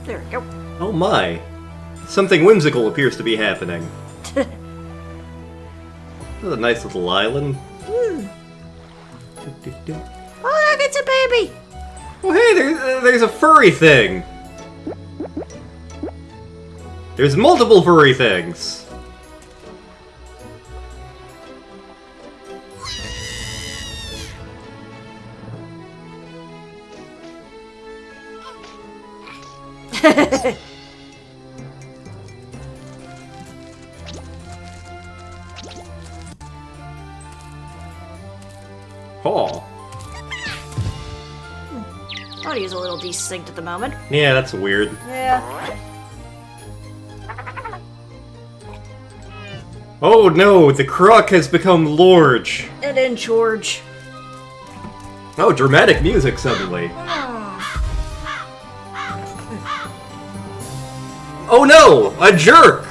There we go. Oh my. Something whimsical appears to be happening. That's a nice little island. Oh, look, it's a baby! Oh hey, there's a furry thing! There's multiple furry things! Oh. Audio's a little distinct at the moment. Yeah, that's weird. Yeah. Oh no, the Croc has become large. And in George. Oh, dramatic music suddenly. Oh no, a jerk!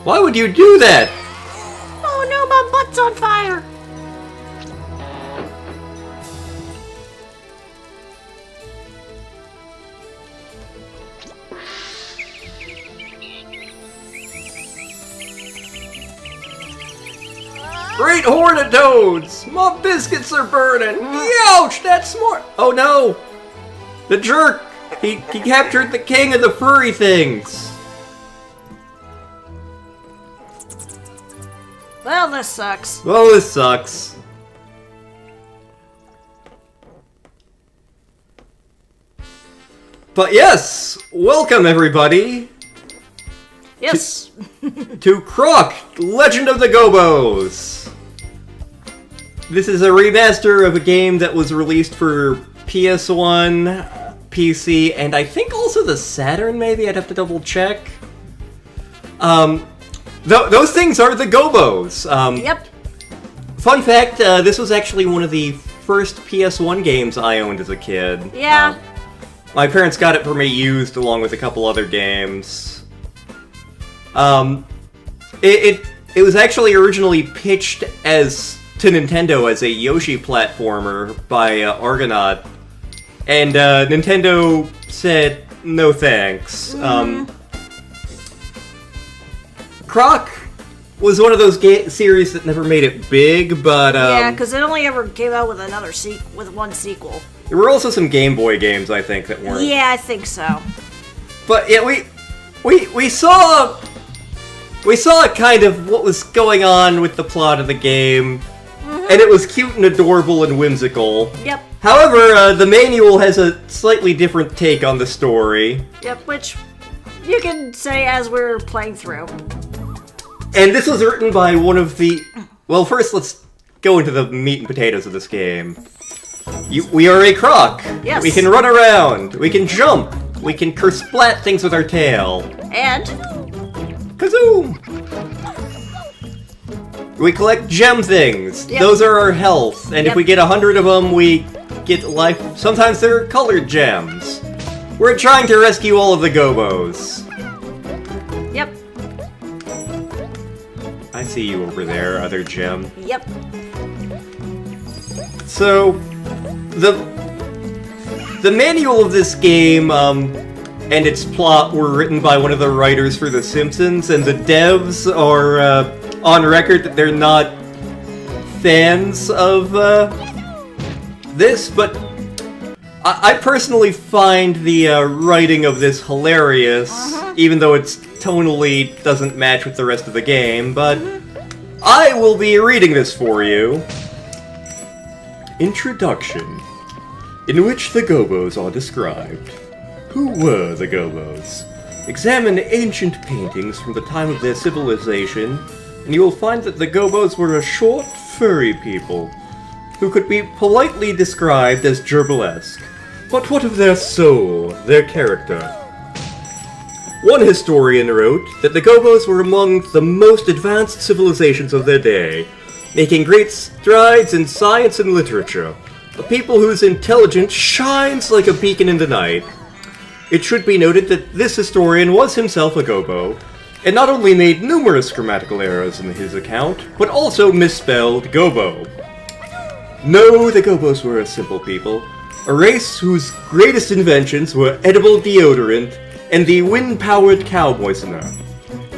Why would you do that? Oh no, my butt's on fire! Great horde of toads! My biscuits are burning! Ouch, that's smart! Oh no! The jerk! He captured the king of the furry things! Well, this sucks. Well, this sucks. But yes! Welcome everybody! Yes! To Croc, Legend of the Gobbos! This is a remaster of a game that was released for PS1, PC, and I think also the Saturn, maybe? I'd have to double check. Those things are the Gobbos! Yep. Fun fact, this was actually one of the first PS1 games I owned as a kid. Yeah. My parents got it for me used along with a couple other games. It was actually originally pitched to Nintendo as a Yoshi platformer by Argonaut, and Nintendo said no thanks. Croc was one of those series that never made it big, but yeah, because it only ever came out with with one sequel. There were also some Game Boy games, I think, that weren't. Yeah, I think so. But yeah, we saw kind of what was going on with the plot of the game, and it was cute and adorable and whimsical. Yep. However, the manual has a slightly different take on the story. Yep, which you can say as we're playing through. And this was written by one of the... Well, first let's go into the meat and potatoes of this game. We are a Croc. Yes. We can run around. We can jump. We can KERSPLAT things with our tail. And? Kazoom! We collect gem things. Yep. Those are our health. And Yep. if we get 100 of them, we get life. Sometimes they're colored gems. We're trying to rescue all of the Gobbos. Yep. I see you over there, other gem. Yep. So, the manual of this game, and its plot were written by one of the writers for The Simpsons, and the devs are, on record that they're not fans of, this, but I personally find the, writing of this hilarious, even though it's tonally doesn't match with the rest of the game, but I will be reading this for you. Introduction, in which the Gobbos are described. Who were the Gobbos? Examine ancient paintings from the time of their civilization, and you will find that the Gobbos were a short, furry people, who could be politely described as gerbilesque. But what of their soul, their character? One historian wrote that the Gobbos were among the most advanced civilizations of their day, making great strides in science and literature, a people whose intelligence shines like a beacon in the night. It should be noted that this historian was himself a Gobbo, and not only made numerous grammatical errors in his account, but also misspelled Gobbo. No, the Gobbos were a simple people, a race whose greatest inventions were edible deodorant and the wind-powered cow moistener.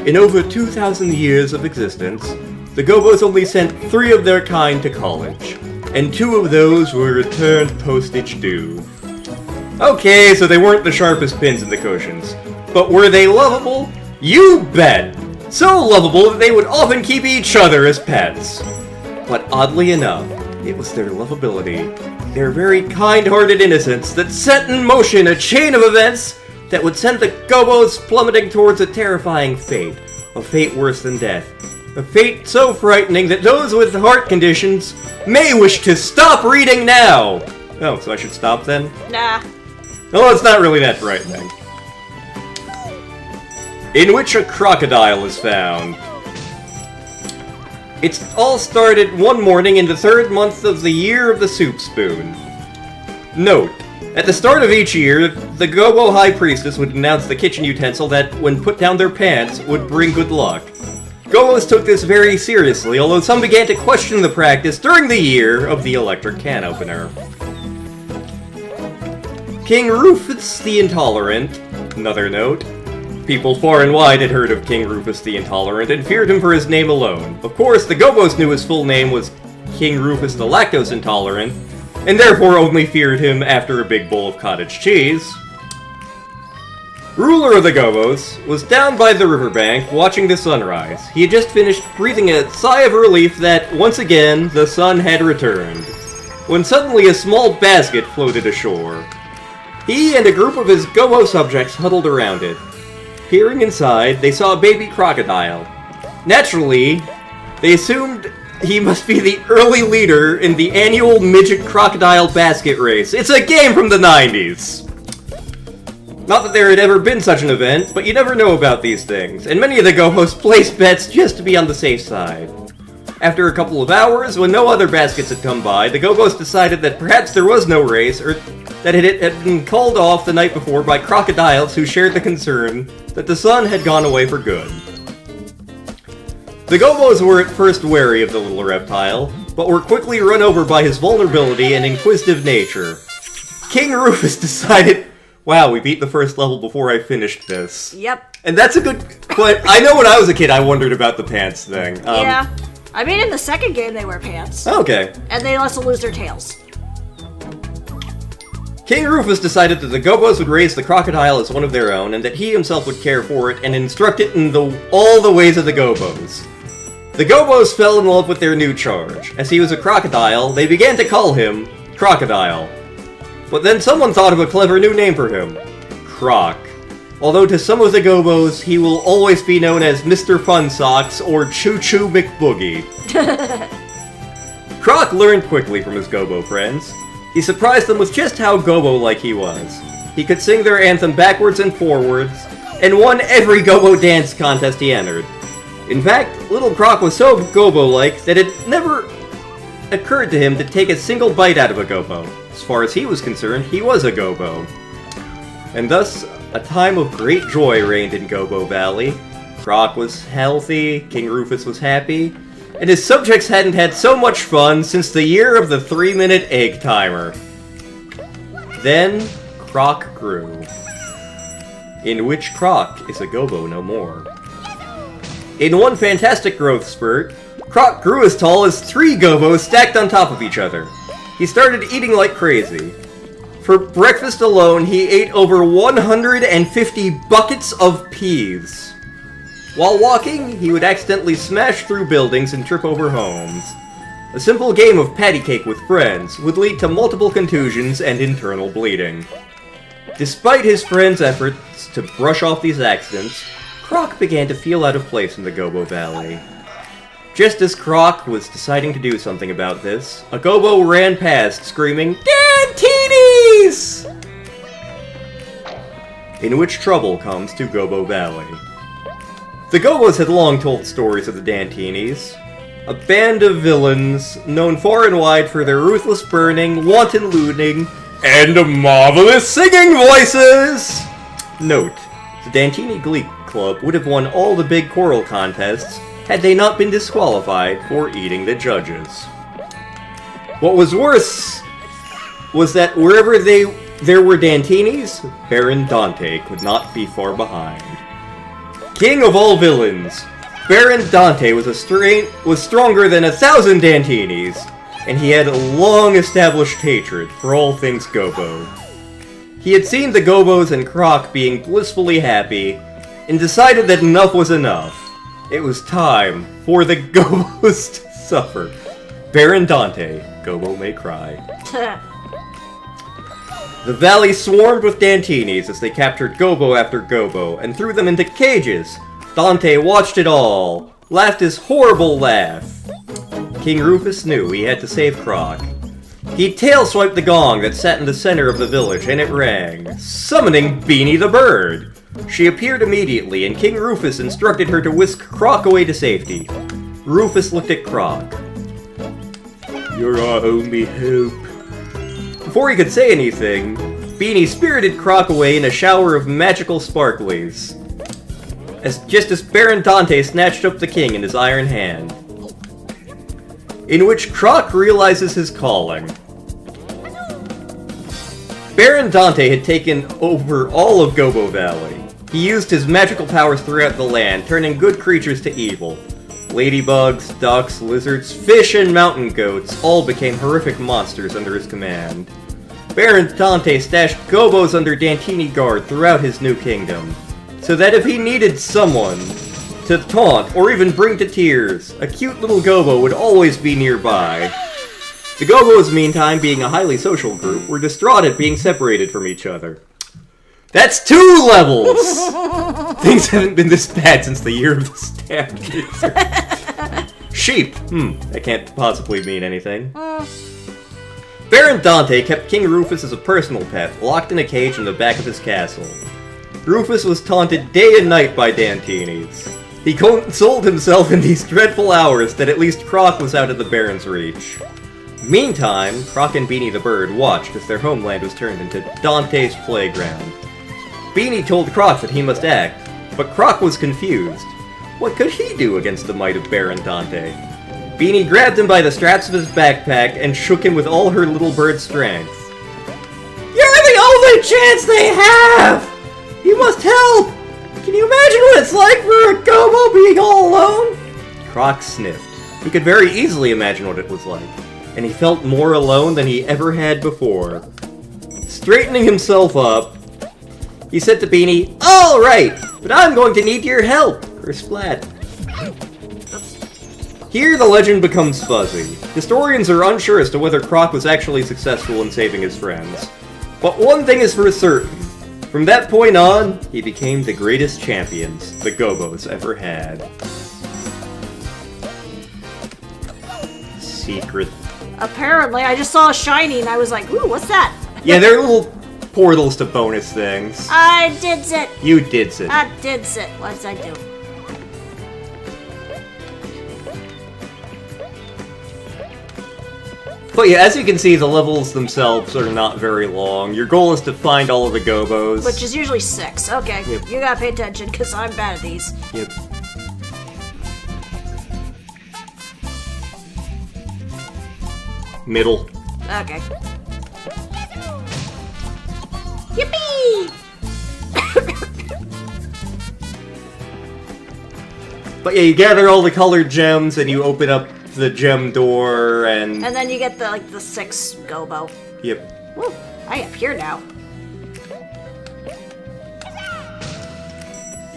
In over 2,000 years of existence, the Gobbos only sent 3 of their kind to college, and 2 of those were returned postage due. Okay, so they weren't the sharpest pins in the cushions, but were they lovable? You bet! So lovable that they would often keep each other as pets. But oddly enough, it was their lovability, their very kind-hearted innocence, that set in motion a chain of events that would send the Gobbos plummeting towards a terrifying fate, a fate worse than death, a fate so frightening that those with heart conditions may wish to stop reading now! Oh, so I should stop then? Nah. No, it's not really that frightening. In which a crocodile is found. It's all started one morning in the 3rd month of the year of the soup spoon. Note, at the start of each year, the Gobbo High Priestess would announce the kitchen utensil that, when put down their pants, would bring good luck. Gobbos took this very seriously, although some began to question the practice during the year of the electric can opener. King Rufus the Intolerant, another note. People far and wide had heard of King Rufus the Intolerant and feared him for his name alone. Of course, the Gobbos knew his full name was King Rufus the Lactose Intolerant, and therefore only feared him after a big bowl of cottage cheese. Ruler of the Gobbos was down by the riverbank watching the sunrise. He had just finished breathing a sigh of relief that, once again, the sun had returned, when suddenly a small basket floated ashore. He and a group of his Gobbo subjects huddled around it. Peering inside, they saw a baby crocodile. Naturally, they assumed he must be the early leader in the annual midget crocodile basket race. It's a game from the 90s! Not that there had ever been such an event, but you never know about these things, and many of the Gobbos placed bets just to be on the safe side. After a couple of hours, when no other baskets had come by, the Gobbos decided that perhaps there was no race, or that it had been called off the night before by crocodiles who shared the concern that the sun had gone away for good. The Gobbos were at first wary of the little reptile, but were quickly run over by his vulnerability and inquisitive nature. King Rufus decided, wow, we beat the first level before I finished this. Yep. And that's a good point. I know when I was a kid I wondered about the pants thing. Yeah. I mean, in the second game they wear pants. Okay. And they also lose their tails. King Rufus decided that the Gobbos would raise the crocodile as one of their own, and that he himself would care for it and instruct it in all the ways of the Gobbos. The Gobbos fell in love with their new charge. As he was a crocodile, they began to call him Crocodile. But then someone thought of a clever new name for him, Croc. Although to some of the Gobbos, he will always be known as Mr. Fun Socks or Choo Choo McBoogie. Croc learned quickly from his Gobbo friends. He surprised them with just how Gobbo-like he was. He could sing their anthem backwards and forwards, and won every Gobbo dance contest he entered. In fact, little Croc was so Gobbo-like that it never occurred to him to take a single bite out of a Gobbo. As far as he was concerned, he was a Gobbo. And thus, a time of great joy reigned in Gobbo Valley. Croc was healthy, King Rufus was happy, and his subjects hadn't had so much fun since the year of the 3-minute egg timer. Then, Croc grew. In which Croc is a Gobbo no more. In one fantastic growth spurt, Croc grew as tall as 3 Gobbos stacked on top of each other. He started eating like crazy. For breakfast alone, he ate over 150 buckets of peas. While walking, he would accidentally smash through buildings and trip over homes. A simple game of patty cake with friends would lead to multiple contusions and internal bleeding. Despite his friends' efforts to brush off these accidents, Croc began to feel out of place in the Gobbo Valley. Just as Croc was deciding to do something about this, a Gobbo ran past, screaming, "Dantinis!" In which trouble comes to Gobbo Valley. The Gobbos had long told stories of the Dantinis, a band of villains known far and wide for their ruthless burning, wanton looting, and marvelous singing voices! Note, the Dantini Glee Club would have won all the big choral contests had they not been disqualified for eating the judges. What was worse was that wherever there were Dantinis, Baron Dante could not be far behind. King of all villains, Baron Dante was stronger than 1,000 Dantinis, and he had a long-established hatred for all things Gobbo. He had seen the Gobbos and Croc being blissfully happy, and decided that enough was enough. It was time for the Gobbos to suffer. Baron Dante, Gobbo may cry. The valley swarmed with Dantinis as they captured Gobbo after Gobbo and threw them into cages. Dante watched it all, laughed his horrible laugh. King Rufus knew he had to save Croc. He tail-swiped the gong that sat in the center of the village, and it rang, summoning Beanie the Bird. She appeared immediately, and King Rufus instructed her to whisk Croc away to safety. Rufus looked at Croc. "You're our only hope." Before he could say anything, Beanie spirited Croc away in a shower of magical sparklies. Just as Baron Dante snatched up the king in his iron hand. In which Croc realizes his calling. Baron Dante had taken over all of Gobbo Valley. He used his magical powers throughout the land, turning good creatures to evil. Ladybugs, ducks, lizards, fish, and mountain goats all became horrific monsters under his command. Baron Dante stashed Gobbos under Dantini guard throughout his new kingdom, so that if he needed someone to taunt or even bring to tears, a cute little Gobbo would always be nearby. The Gobbos, meantime, being a highly social group, were distraught at being separated from each other. That's 2 levels! Things haven't been this bad since the year of the stamp. Sheep. That can't possibly mean anything. Baron Dante kept King Rufus as a personal pet, locked in a cage in the back of his castle. Rufus was taunted day and night by Dantinis. He consoled himself in these dreadful hours that at least Croc was out of the Baron's reach. Meantime, Croc and Beanie the Bird watched as their homeland was turned into Dante's playground. Beanie told Croc that he must act, but Croc was confused. What could he do against the might of Baron Dante? Beanie grabbed him by the straps of his backpack and shook him with all her little bird strength. "You're the only chance they have! You must help! Can you imagine what it's like for a Gobbo being all alone?" Croc sniffed. He could very easily imagine what it was like, and he felt more alone than he ever had before. Straightening himself up, he said to Beanie, "All right, but I'm going to need your help." KERSPLAT. Here the legend becomes fuzzy. Historians are unsure as to whether Croc was actually successful in saving his friends. But one thing is for certain. From that point on, he became the greatest champions the Gobbos ever had. Secret. Apparently, I just saw a shiny and I was like, ooh, what's that? Yeah, they're little portals to bonus things. I did it. You did it. I did it. What did I do? But yeah, as you can see, the levels themselves are not very long. Your goal is to find all of the Gobbos. Which is usually 6. Okay, Yep. You gotta pay attention, because I'm bad at these. Yep. Middle. Okay. Yippee! But yeah, you gather all the colored gems and you open up the gem door and... And then you get the 6 Gobbo. Yep. Woo, I am here now.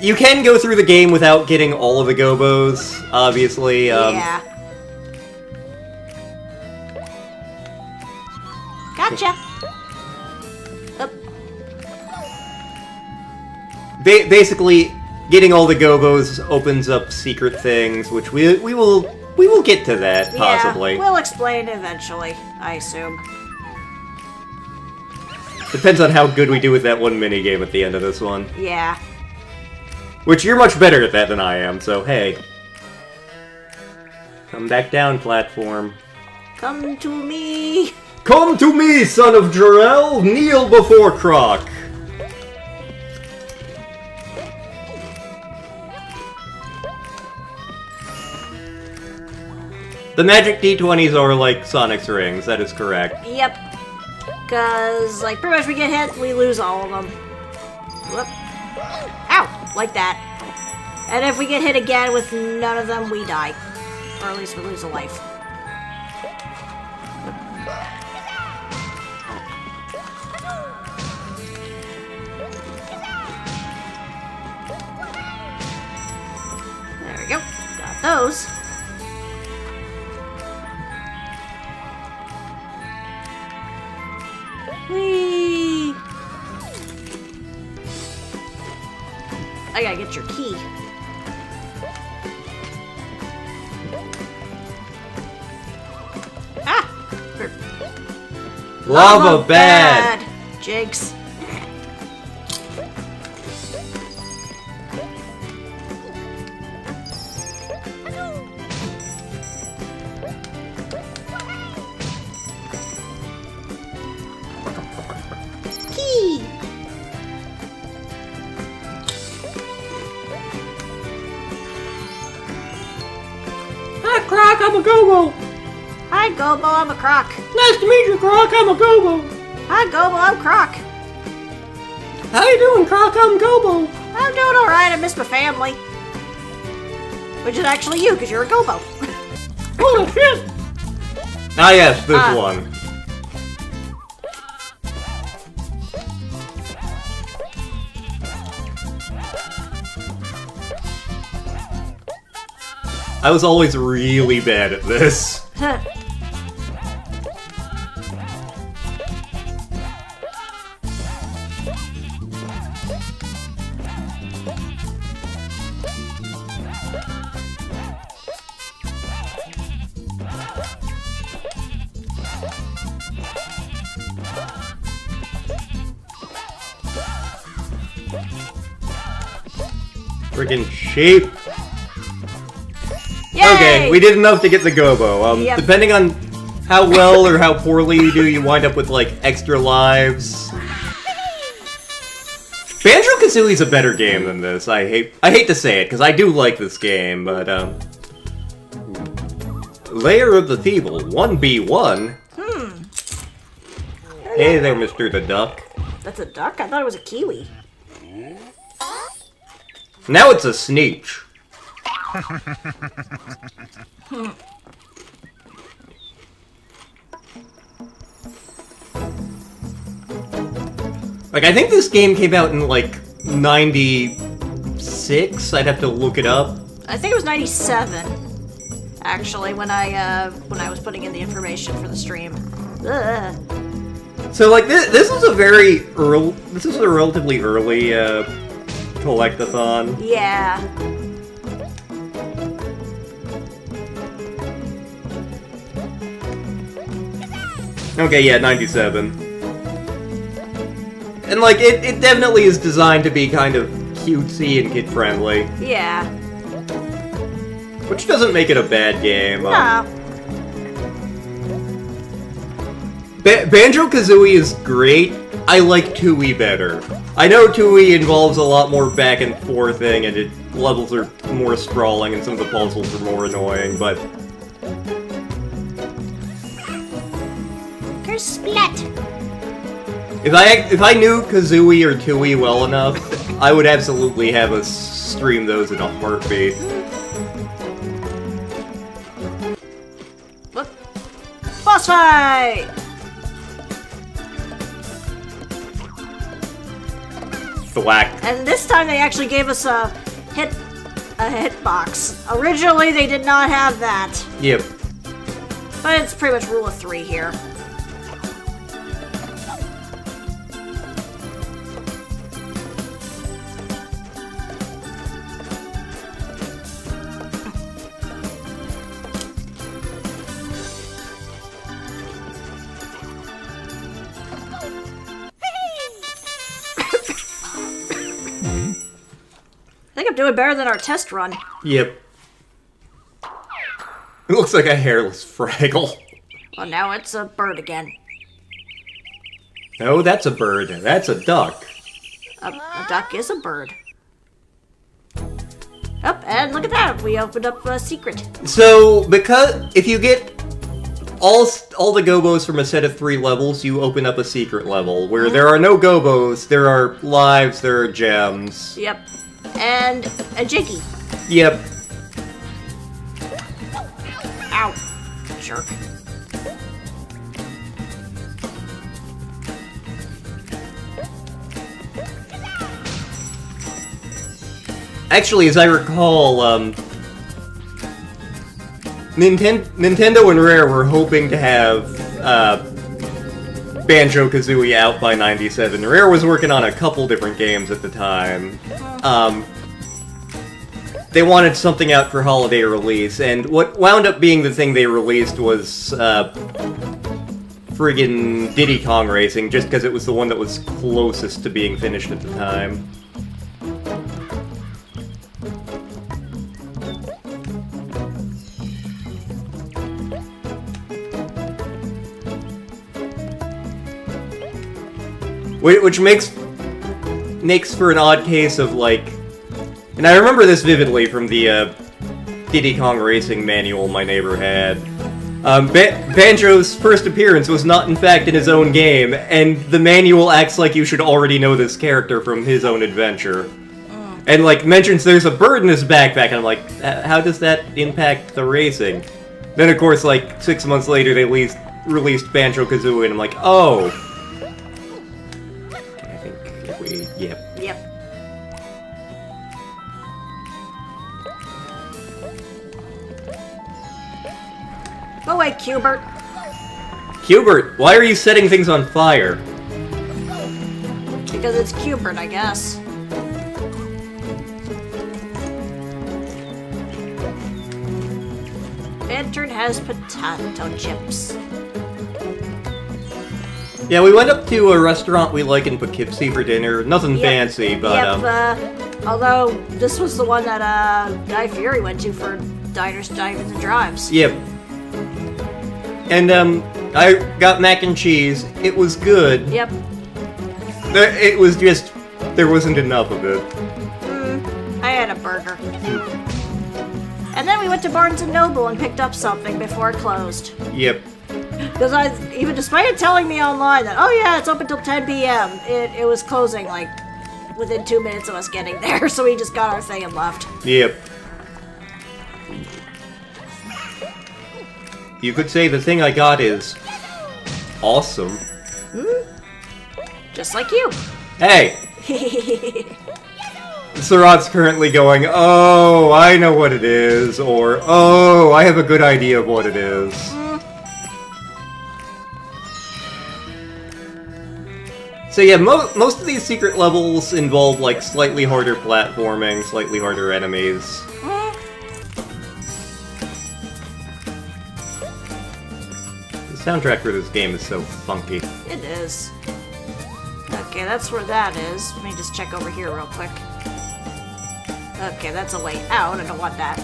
You can go through the game without getting all of the Gobbos, obviously. Yeah. Gotcha. Up. Basically, getting all the Gobbos opens up secret things, which we will get to that, possibly. Yeah, we'll explain eventually, I assume. Depends on how good we do with that one minigame at the end of this one. Yeah. Which, you're much better at that than I am, so hey. Come back down, platform. Come to me. Come to me, son of Jarrell! Kneel before Croc! The magic D20s are like Sonic's rings, that is correct. Yep. Because, like, pretty much we get hit, we lose all of them. Whoop. Ow! Like that. And if we get hit again with none of them, we die. Or at least we lose a life. There we go. Got those. Whee! I gotta get your key. Ah! Lava bad! Jigs. Key! Hi, Croc, I'm a Gobbo! Hi, Gobbo, I'm a Croc. Nice to meet you, Croc, I'm a Gobbo! Hi, Gobbo, I'm Croc. How you doing, Croc? I'm Gobbo! I'm doing alright, I miss my family. Which is actually you, because you're a Gobbo. Holy shit! Ah yes, this one. I was always really bad at this. Friggin' sheep. Yay! Okay, we did enough to get the Gobbo. Yep. Depending on how well or how poorly you do, you wind up with, like, extra lives. Banjo-Kazooie's a better game than this. I hate to say it, because I do like this game, but, Lair of the Thievel, 1B1. Hey there, Mr. the Duck. That's a duck? I thought it was a kiwi. Now it's a Sneech. Like, I think this game came out in, like, 96? I'd have to look it up. I think it was 97, actually, when I was putting in the information for the stream. Ugh. So, like, this is a very early... This is a relatively early, collectathon. Yeah. Okay, yeah, 97. And, like, it definitely is designed to be kind of cutesy and kid-friendly. Yeah. Which doesn't make it a bad game. No. Banjo-Kazooie is great. I like Tooie better. I know Tooie involves a lot more back and forthing, and levels are more sprawling, and some of the puzzles are more annoying, but... KERSPLAT! If I knew Kazooie or Tooie well enough, I would absolutely have us stream those in a heartbeat. Look. Boss fight! Thwack. And this time they actually gave us a hitbox. Originally they did not have that. Yep. But it's pretty much rule of 3 here. I think I'm doing better than our test run. Yep. It looks like a hairless Fraggle. Well, now it's a bird again. No, that's a bird. That's a duck. A duck is a bird. Up, and And look at that, we opened up a secret. So, because if you get all the Gobbos from a set of 3 levels, you open up a secret level, where there are no Gobbos, there are lives, there are gems. Yep. And a Jiggy. Yep. Ow. Jerk. Actually, as I recall, Nintendo and Rare were hoping to have Banjo-Kazooie out by '97. Rare was working on a couple different games at the time. They wanted something out for holiday release, and what wound up being the thing they released was friggin' Diddy Kong Racing, just because it was the one that was closest to being finished at the time. Which makes for an odd case of, like... And I remember this vividly from the Diddy Kong Racing manual my neighbor had. Banjo's first appearance was not, in fact, in his own game, and the manual acts like you should already know this character from his own adventure. And, like, mentions there's a bird in his backpack, and I'm like, how does that impact the racing? Then, of course, like, 6 months later, they released Banjo-Kazooie, and I'm like, oh... Yep. Yep. Go away, Cubert. Cubert, why are you setting things on fire? Because it's Cubert, I guess. Lantern has potato chips. Yeah, we went up to a restaurant we like in Poughkeepsie for dinner. Nothing fancy, but although this was the one that Guy Fieri went to for Diners, Drive-Ins, and Drives. Yep. And I got mac and cheese. It was good. Yep. It was just there wasn't enough of it. I had a burger. And then we went to Barnes & Noble and picked up something before it closed. Yep. Because even despite it telling me online that, oh yeah, it's open till 10 p.m., it was closing, like, within 2 minutes of us getting there, so we just got our thing and left. Yep. You could say the thing I got is... awesome. Just like you. Hey! Sarat's currently going, oh, I know what it is, or, oh, I have a good idea of what it is. So yeah, most of these secret levels involve, like, slightly harder platforming, slightly harder enemies. The soundtrack for this game is so funky. It is. Okay, that's where that is. Let me just check over here real quick. Okay, that's a way out. I don't want that.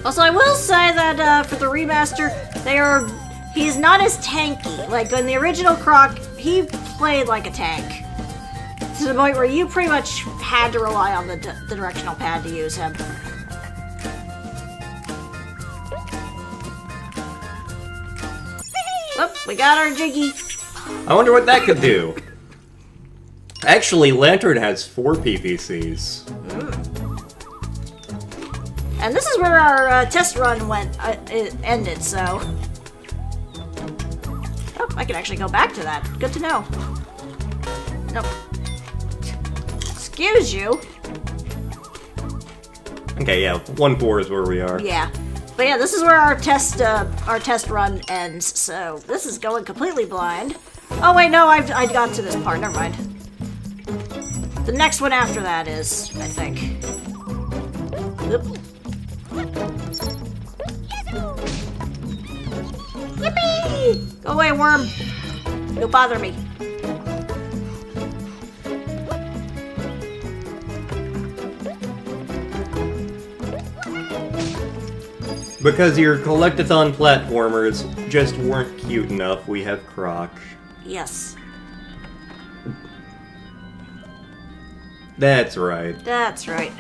Also, I will say that for the remaster, he's not as tanky. Like, in the original Croc, he played like a tank. To the point where you pretty much had to rely on the directional pad to use him. Oh, we got our Jiggy. I wonder what that could do. Actually, Lantern has 4 PPCs. And this is where our test run it ended, so... Oh, I can actually go back to that. Good to know. Nope. Excuse you. Okay, yeah, 1-4 is where we are. Yeah. But yeah, this is where our test run ends, so this is going completely blind. Oh wait, no, I got to this part, never mind. The next one after that is, I think. Oop. Yippee! Go away, worm! You'll bother me. Because your collectathon platformers just weren't cute enough, we have Croc. Yes. That's right. That's right.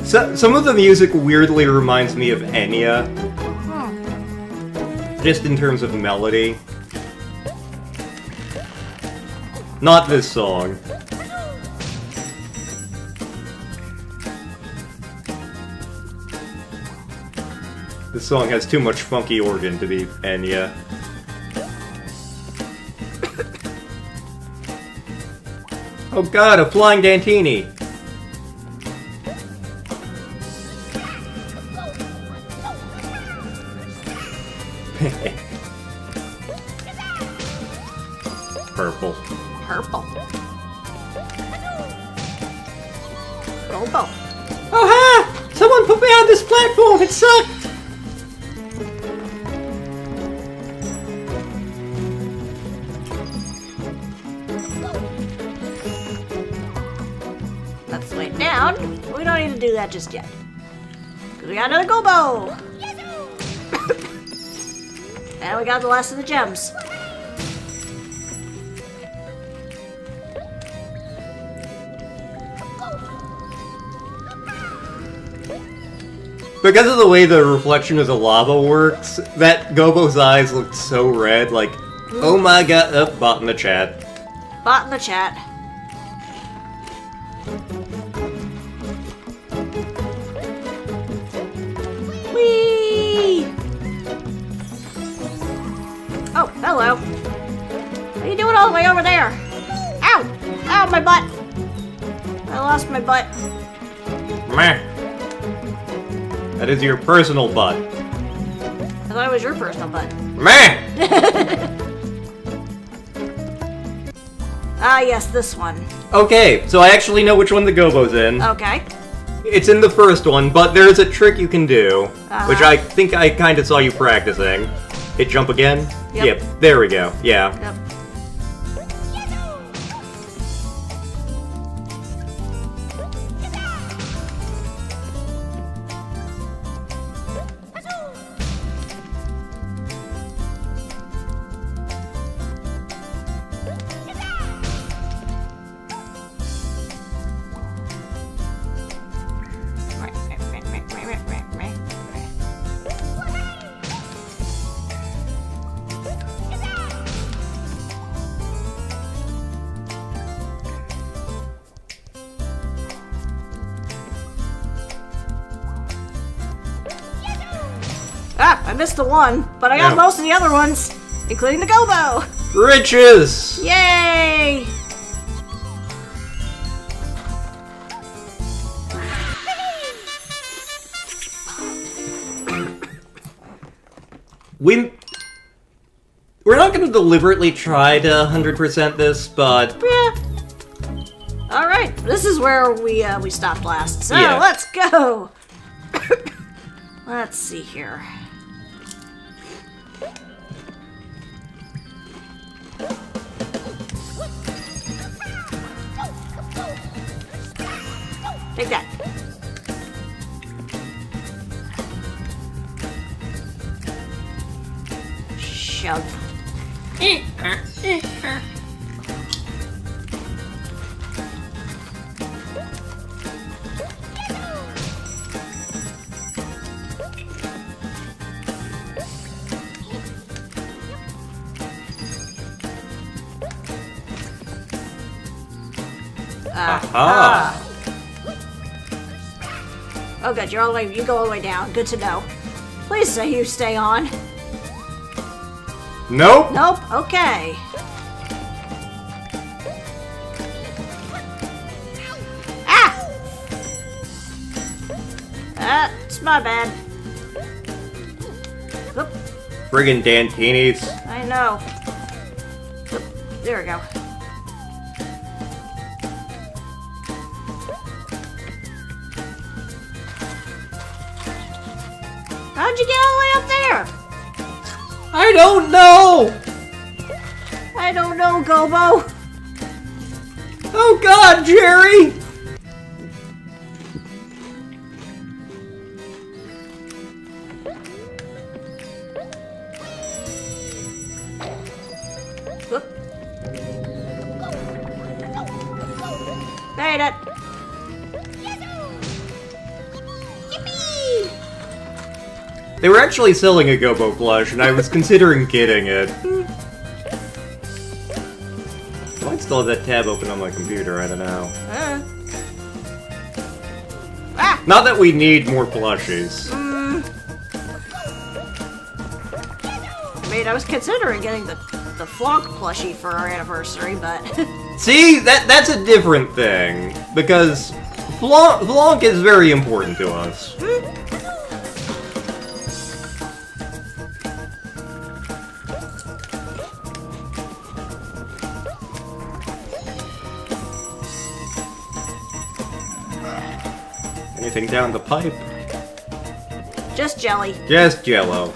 So, some of the music weirdly reminds me of Enya. Just in terms of melody. Not this song. This song has too much funky organ to be Enya. Oh god, a flying Dantini! Purple. Purple. Gobo. Oh ha! Someone put me on this platform! It sucked! Let's wait down. We don't need to do that just yet. Because we got another Gobo! And we got the last of the gems. Because of the way the reflection of the lava works, that Gobo's eyes looked so red, like, oh my god, bot in the chat. Bot in the chat. Whee! Oh, hello. What are you doing all the way over there? Ow! Ow, my butt! I lost my butt. Meh. That is your personal butt. I thought it was your personal butt. Meh! Ah, yes, this one. Okay, so I actually know which one the Gobo's in. Okay. It's in the first one, but there's a trick you can do, Uh-huh. which I think I kind of saw you practicing. Hit jump again? Yep. There we go. Yeah. Yep. Ah, I missed the one, but I got Yeah. most of the other ones, including the Gobo! Riches! Yay! We're not going to deliberately try to 100% this, but Yeah. Alright, this is where we stopped last. So, Yeah. let's go! Let's see here. Take that. Shove. aha! Oh good, you're all the way, you go all the way down. Good to know. Please say you stay on. Nope! Nope, okay. Ah! That's my bad. Oop, Friggin' Dantinis. I know. Oop, there we go. How'd you get all the way up there? I don't know! I don't know, Gobo. Oh god, Jerry! They were actually selling a Gobbo plush, and I was considering getting it. I might still have that tab open on my computer, I don't know. Ah! Not that we need more plushies. I mean, I was considering getting the Flonk plushie for our anniversary, but... See, that's a different thing, because Flonk is very important to us. Anything down the pipe? Just jelly. Just Jello.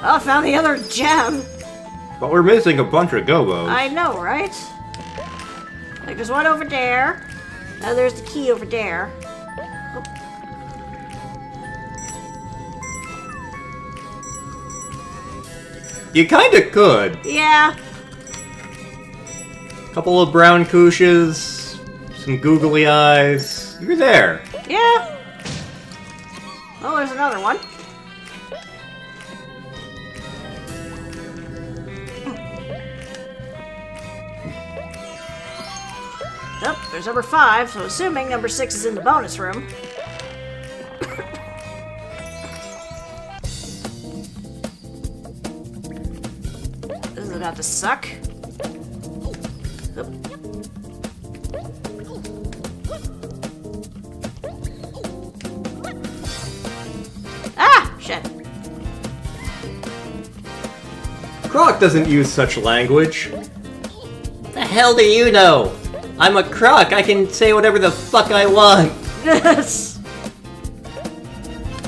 Oh, found the other gem. But we're missing a bunch of Gobbos. I know, right? Like, there's one over there. And there's the key over there. Oh. You kinda could. Yeah. Couple of brown couches, some googly eyes. You're there. Yeah. Oh, there's another one. Oh, there's number 5, so assuming number 6 is in the bonus room. This is about to suck. Oh. Ah! Shit. Croc doesn't use such language. The hell do you know? I'm a Croc, I can say whatever the fuck I want. Yes.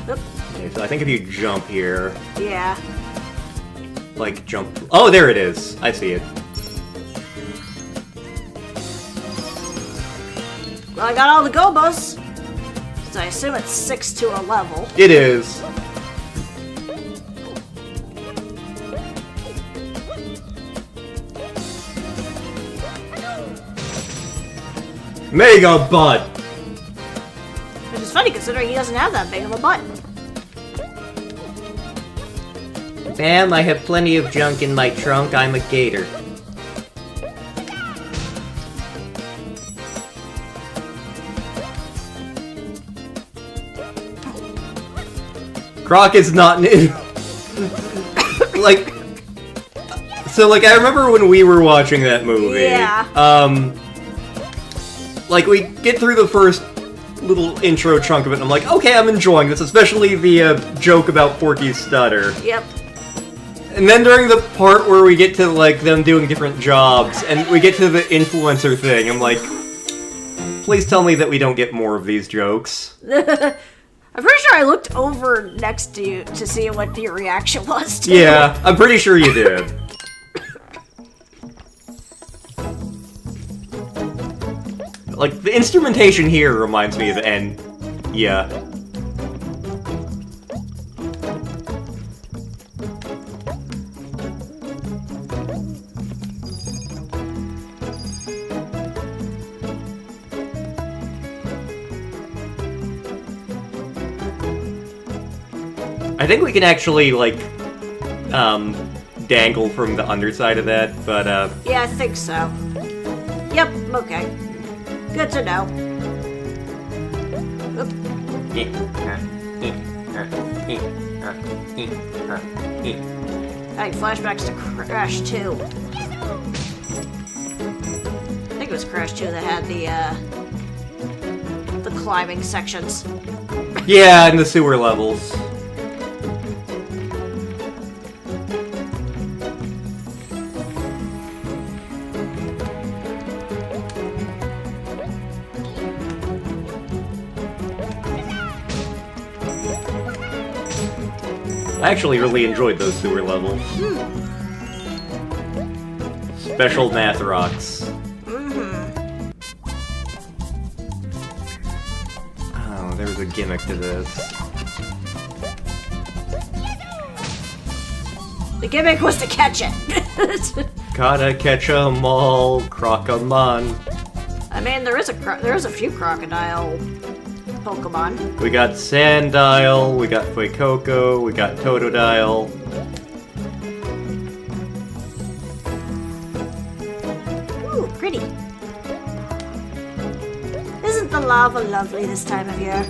Oop. Okay, so I think if you jump here, Yeah. like jump... Oh, there it is. I see it. Well, I got all the Gobbos. So I assume it's 6 to a level. It is. Mega butt! Which is funny considering he doesn't have that big of a butt. Ma'am, I have plenty of junk in my trunk. I'm a gator. Croc is not new. Like, so like I remember when we were watching that movie. Yeah. Like we get through the first little intro chunk of it, and I'm like, okay, I'm enjoying this, especially the joke about Porky's stutter. Yep. And then during the part where we get to like them doing different jobs, and we get to the influencer thing, I'm like, please tell me that we don't get more of these jokes. I'm pretty sure I looked over next to you to see what your reaction was to Yeah, I'm pretty sure you did. Like, the instrumentation here reminds me of N. Yeah. I think we can actually, like, dangle from the underside of that, but, Yeah, I think so. Yep, okay. Good to know. Oop. Hey, flashbacks to Crash 2. I think it was Crash 2 that had the climbing sections. yeah, and the sewer levels. I actually really enjoyed those sewer levels. Special math rocks. Oh, there's a gimmick to this. The gimmick was to catch it. Gotta catch 'em all, Crocomon. I mean, there is a few crocodile Pokemon. We got Sandile, we got Fuecoco, we got Totodile. Ooh, pretty. Isn't the lava lovely this time of year?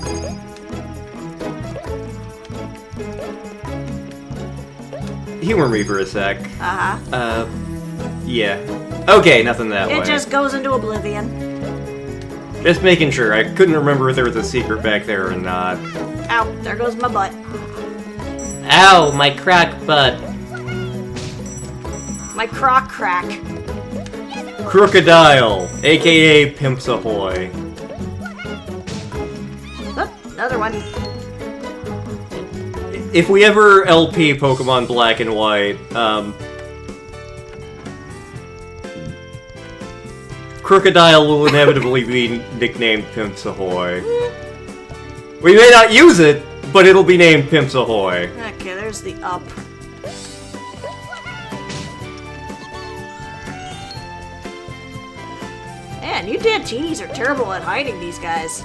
Humor me for a sec. Uh-huh. Yeah. Okay, nothing that way. It just goes into oblivion. Just making sure. I couldn't remember if there was a secret back there or not. Ow, there goes my butt. Ow, my crack butt. My Croc crack. Crocodile, aka Pimps Ahoy. Oh, another one. If we ever LP Pokemon Black and White, Crocodile will inevitably be nicknamed Pimps Ahoy. We may not use it, but it'll be named Pimps Ahoy. Okay, there's the up. Man, you Dantinis are terrible at hiding these guys.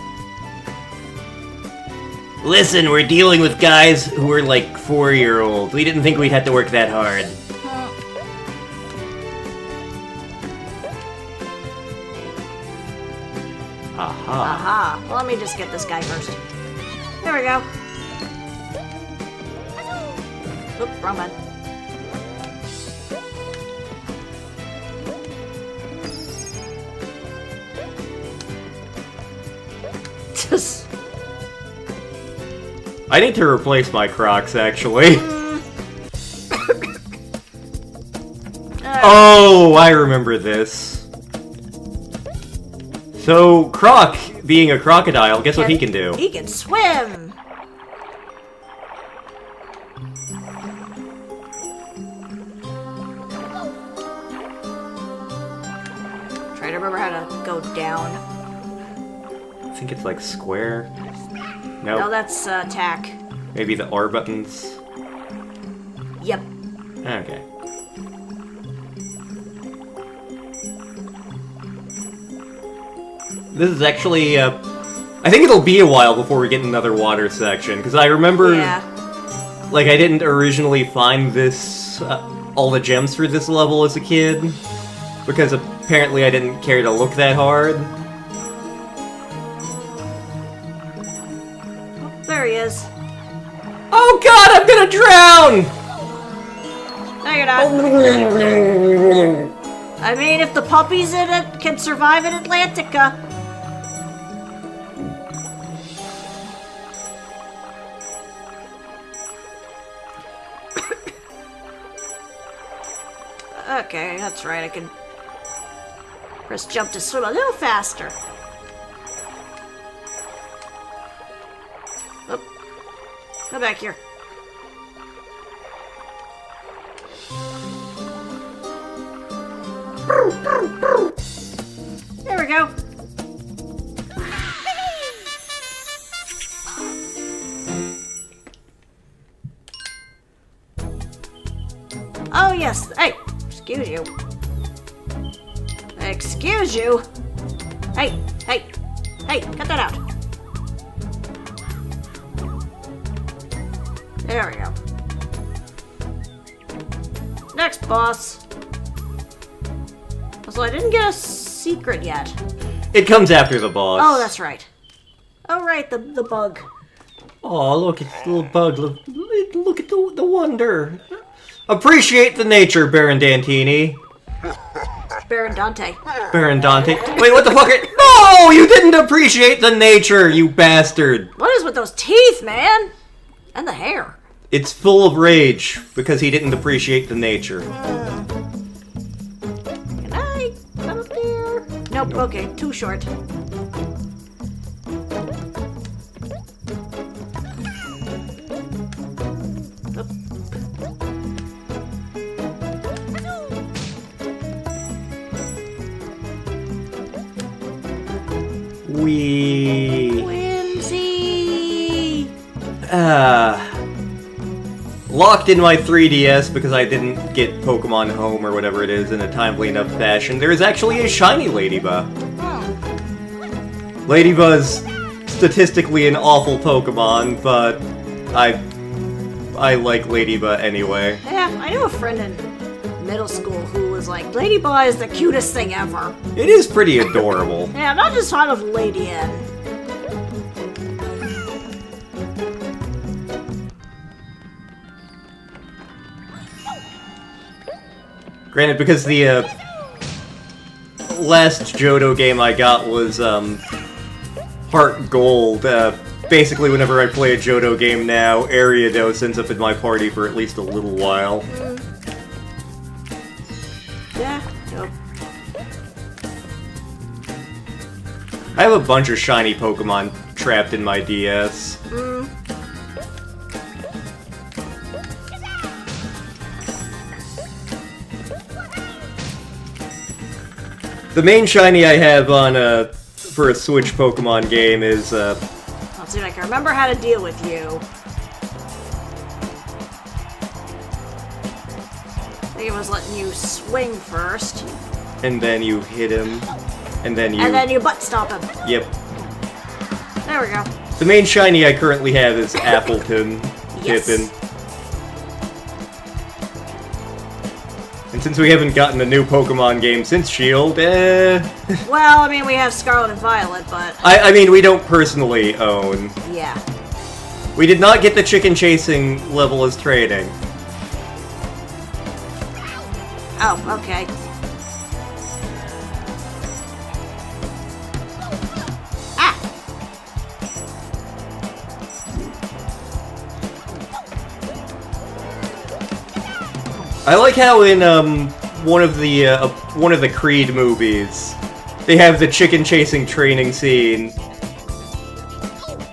Listen, we're dealing with guys who are like 4-year-olds. We didn't think we'd have to work that hard. Aha. Aha. Well, let me just get this guy first. There we go. Oop, wrong one. Just... I need to replace my Crocs, actually. Oh, I remember this. So, Croc, being a crocodile, guess what he can do? He can swim! Try to remember how to go down. I think it's like square. No, No, that's attack. maybe the R buttons. Yep. Okay. This is actually, I think it'll be a while before we get another water section, because I remember, like, I didn't originally find this, all the gems for this level as a kid, because apparently I didn't care to look that hard. Oh, there he is. Oh god, I'm gonna drown! No, you're not. I mean, if the puppies in it can survive in Atlantica. Okay, that's right, I can press jump to swim a little faster. Oh, go back here. There we go. Oh yes, hey, excuse you. Excuse you. Hey, hey, hey, cut that out. There we go. Next boss. So I didn't get a secret yet. It comes after the boss. Oh, that's right. Oh, right, the bug. Oh, look, it's a little bug. Look at the wonder. Appreciate the nature, Baron Dantini. Baron Dante. Baron Dante. Wait, what the fuck? No, you didn't appreciate the nature, you bastard. What is with those teeth, man? And the hair. It's full of rage because he didn't appreciate the nature. Can I come up there? Nope, okay, too short. Oop. Wee. Whimsy! Locked in my 3DS because I didn't get Pokemon Home or whatever it is in a timely enough fashion. There is actually a shiny Ladybug. Oh. Ladybuzz statistically an awful Pokemon, but I like Ladybug anyway. Yeah, I knew a friend in middle school who was like, Ladybug is the cutest thing ever. It is pretty adorable. Yeah, I'm not just fond of Lady N. Granted, because the last Johto game I got was Heart Gold. Basically, whenever I play a Johto game now, Ariados ends up in my party for at least a little while. Yeah, nope. I have a bunch of shiny Pokemon trapped in my DS. The main shiny I have on for a Switch Pokemon game is Let's see if I can remember how to deal with you. I think it was letting you swing first. and then you hit him, and then you... And then you butt stomp him. Yep. There we go. The main shiny I currently have is Appleton Yes. Pippin. And since we haven't gotten a new Pokemon game since Shield, Well, I mean, we have Scarlet and Violet, but... I mean, we don't personally own. Yeah. We did not get the chicken chasing level as training. Oh, okay. Ah! I like how in one of the Creed movies, they have the chicken chasing training scene,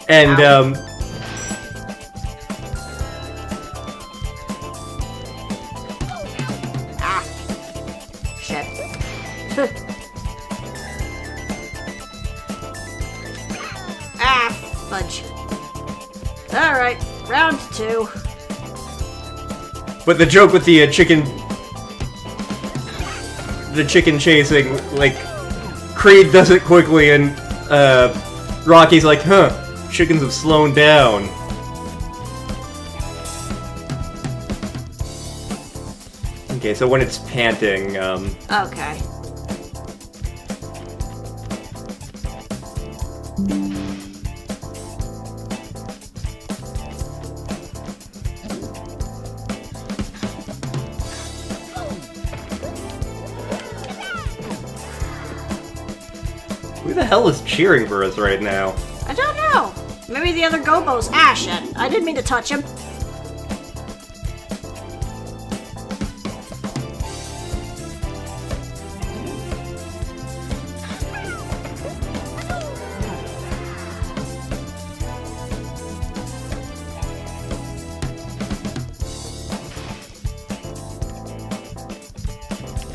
and Ah! Shit. Ah, fudge. Alright, round 2. but the joke with the chicken chasing, like, Creed does it quickly, and Rocky's like, huh, chickens have slowed down. Okay, so when it's panting, Okay. who the hell is cheering for us right now? I don't know. Maybe the other Gobbos. Ah, shit. I didn't mean to touch him.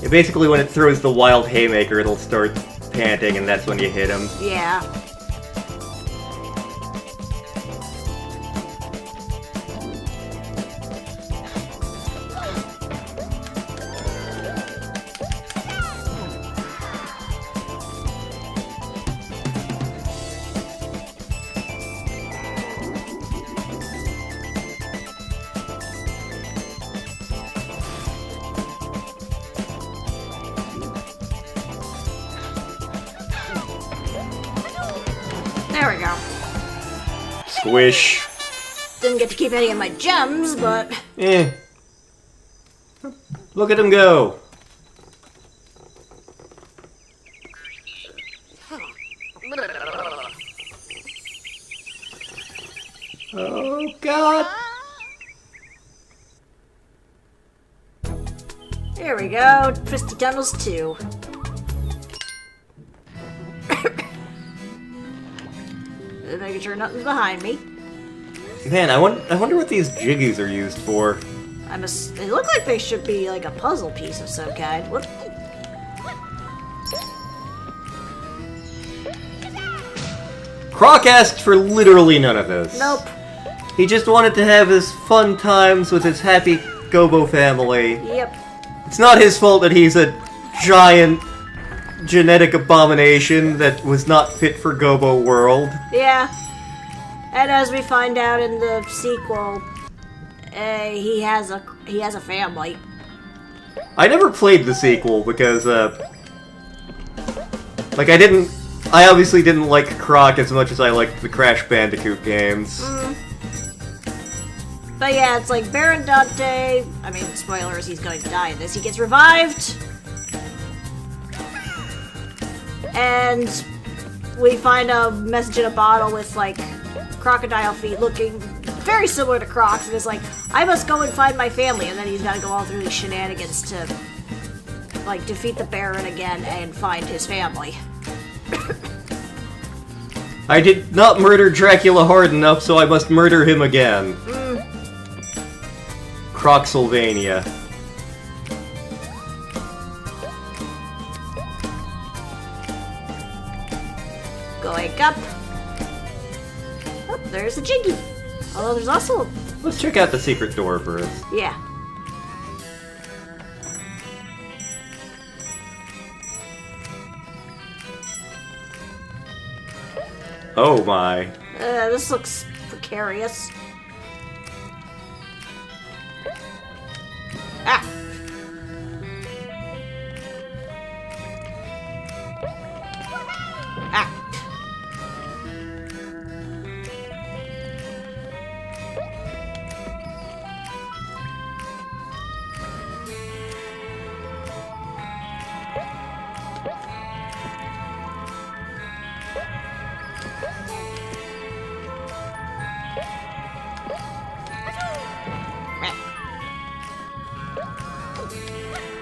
Yeah, basically, when it throws the wild haymaker, it'll start panting, and that's when you hit him. Yeah. There we go. Squish. Didn't get to keep any of my gems, but... Eh. Look at him go. Oh, God. Here we go. Twisty Tunnels 2. Making sure nothing's behind me. Man, I wonder what these jiggies are used for. They look like they should be like a puzzle piece of some kind. What? Croc asked for literally none of this. Nope. He just wanted to have his fun times with his happy Gobbo family. Yep. It's not his fault that he's a giant genetic abomination that was not fit for Gobbo world. Yeah. And as we find out in the sequel, he has a family. I never played the sequel because, like, I obviously didn't like Croc as much as I liked the Crash Bandicoot games. But yeah, it's like Baron Dante, I mean, spoilers, he's going to die in this. He gets revived. And we find a message in a bottle with, like, crocodile feet looking very similar to Croc's. And it's like, I must go and find my family. And then he's got to go all through these shenanigans to, like, defeat the Baron again and find his family. I did not murder Dracula hard enough, so I must murder him again. Crocsylvania. Going up. Oh, there's the Jiggy. Although there's also... Let's check out the secret door first. Yeah. Oh my. This looks precarious. Ah! Ah!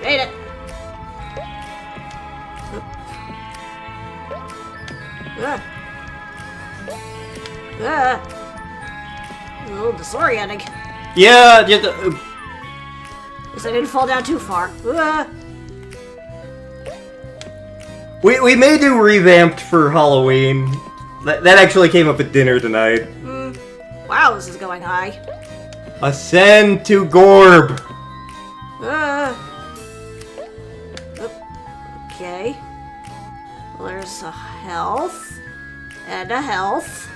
Made it! A little disorienting. Yeah, Guess I didn't fall down too far. we may do revamped for Halloween. That actually came up at dinner tonight. Wow, this is going high. Ascend to Gorb! Okay. Well, there's a health. And a health.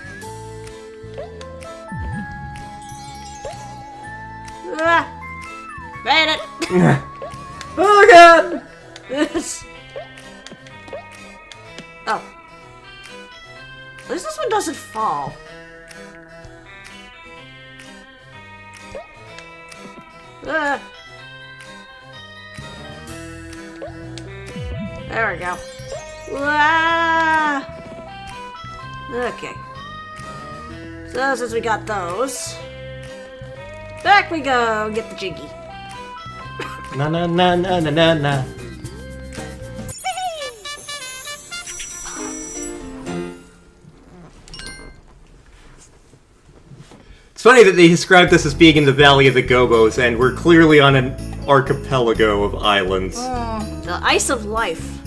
Made it! Oh god! Oh. At least this one doesn't fall. There we go. Okay. So since we got those, back we go. Get the Jiggy. Na na na na na na na. It's funny that they described this as being in the Valley of the Gobbos, and we're clearly on an archipelago of islands. The ice of life.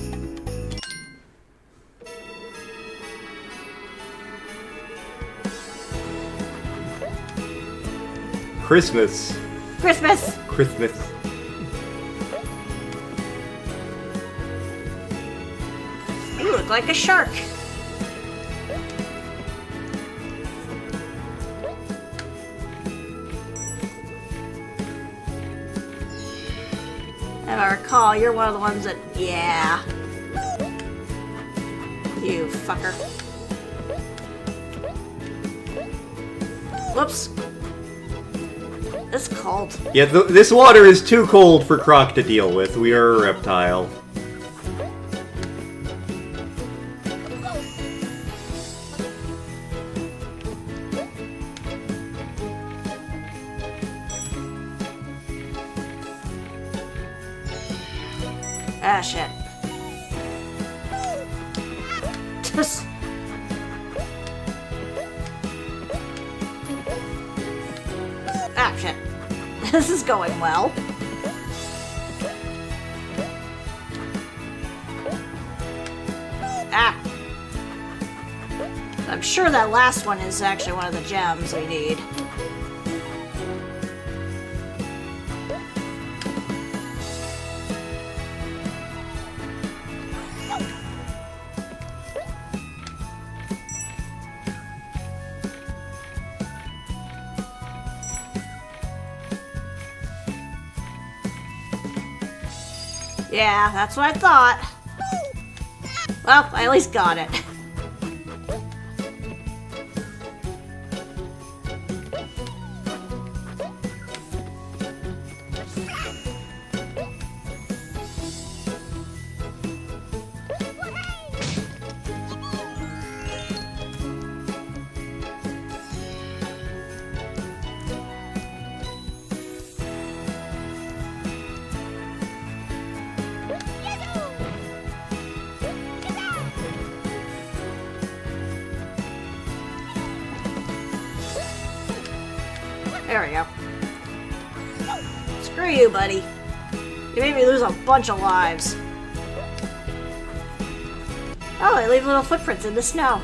Christmas. Christmas. Christmas. You look like a shark. If I recall, you're one of the ones that... Yeah. You fucker. Whoops. It's cold. Yeah, this water is too cold for Croc to deal with. We are a reptile. Ah, shit. Just... Ah, shit. This is going well. Ah! I'm sure that last one is actually one of the gems we need. Yeah, that's what I thought. Well, I at least got it. There we go. Screw you, buddy. You made me lose a bunch of lives. Oh, they leave little footprints in the snow.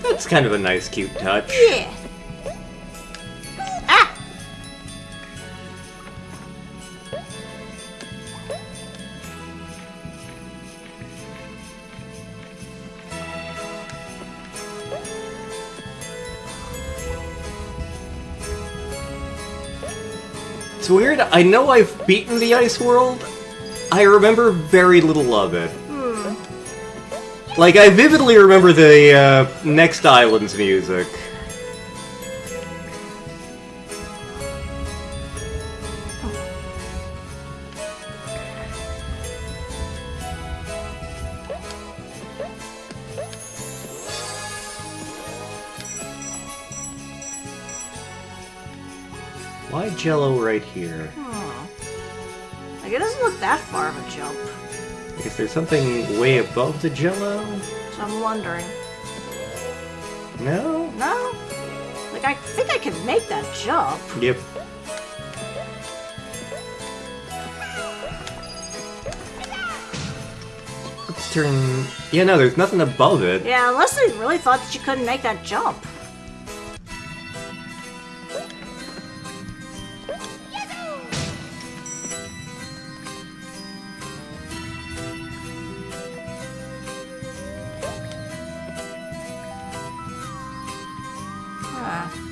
That's kind of a nice, cute touch. Yeah. Ah! It's weird, I know I've beaten the Ice World. I remember very little of it. Like, I vividly remember the Next Island's music. Why Jello right here? Like, it doesn't look that far of a jump. Is there something way above the Jello? So I'm wondering. No? No? Like, I think I can make that jump. Yep. Let's turn... Yeah, no, there's nothing above it. Yeah, unless they really thought that you couldn't make that jump.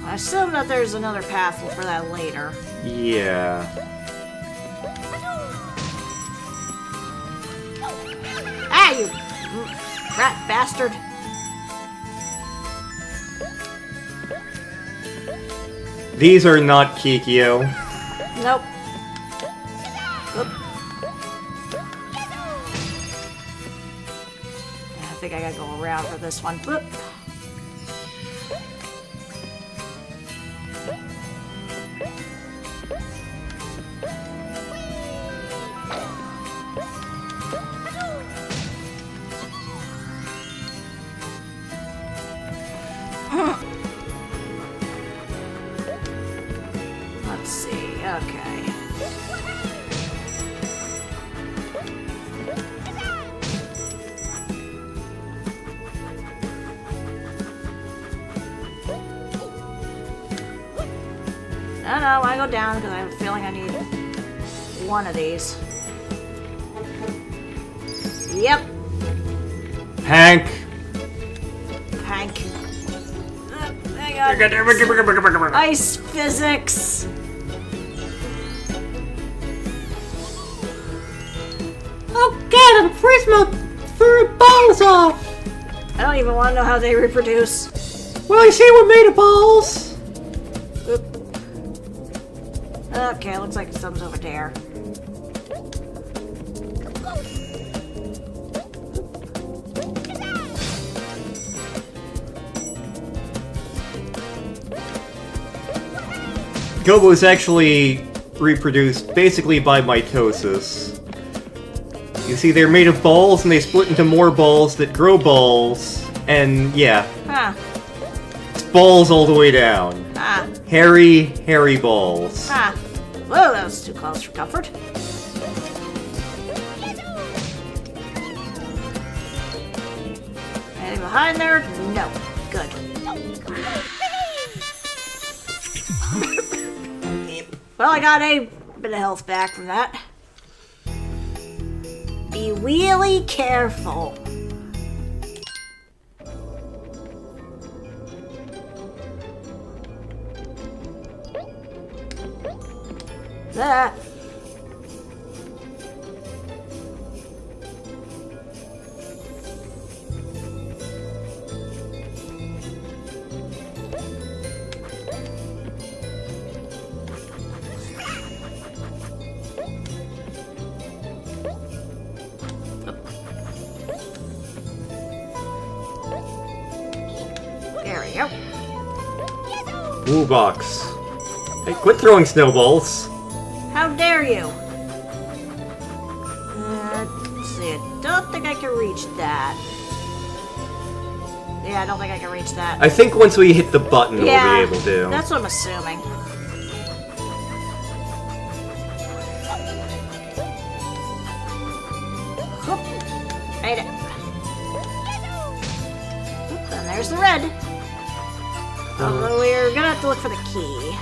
I assume that there's another path for that later. Yeah. Ah, you rat bastard! These are not Kikyo. Nope. Oop. Yeah, I think I gotta go around for this one. Oop. Let's see, okay. No, I go down because I have a feeling I need one of these. Yep. Hank! Hank. Hang on. Ice physics. Oh god, I'm afraid my furry balls off! I don't even want to know how they reproduce. Well, you see, we're made of balls! Oop. Okay, looks like something's over there. Gobbos actually reproduced basically by mitosis. You see, they're made of balls and they split into more balls that grow balls, and yeah. Huh. It's balls all the way down. Ah. Hairy balls. Ah. Whoa, that was too close for comfort. Anything behind there? No. Good. Well, I got a bit of health back from that. Be really careful. Ah. There we go. Woo box. Hey, quit throwing snowballs. How dare you? Let's see. I don't think I can reach that. Yeah, I don't think I can reach that. I think once we hit the button, we'll be able to. That's what I'm assuming. Hoop. Made it. Oop, and there's the red. Although we're gonna have to look for the key.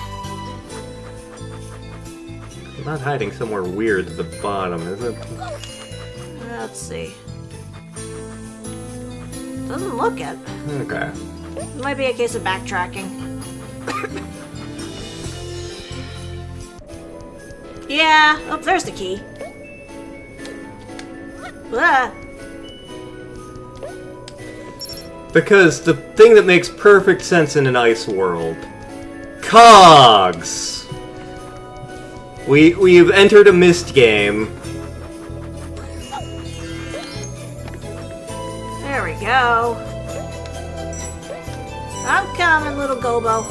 It's not hiding somewhere weird at the bottom, is it? Let's see. Doesn't look it. Okay. It might be a case of backtracking. Yeah. Oh, there's the key. Ah. Because the thing that makes perfect sense in an ice world. Cogs! We've entered a mist game. There we go. I'm coming, little Gobbo.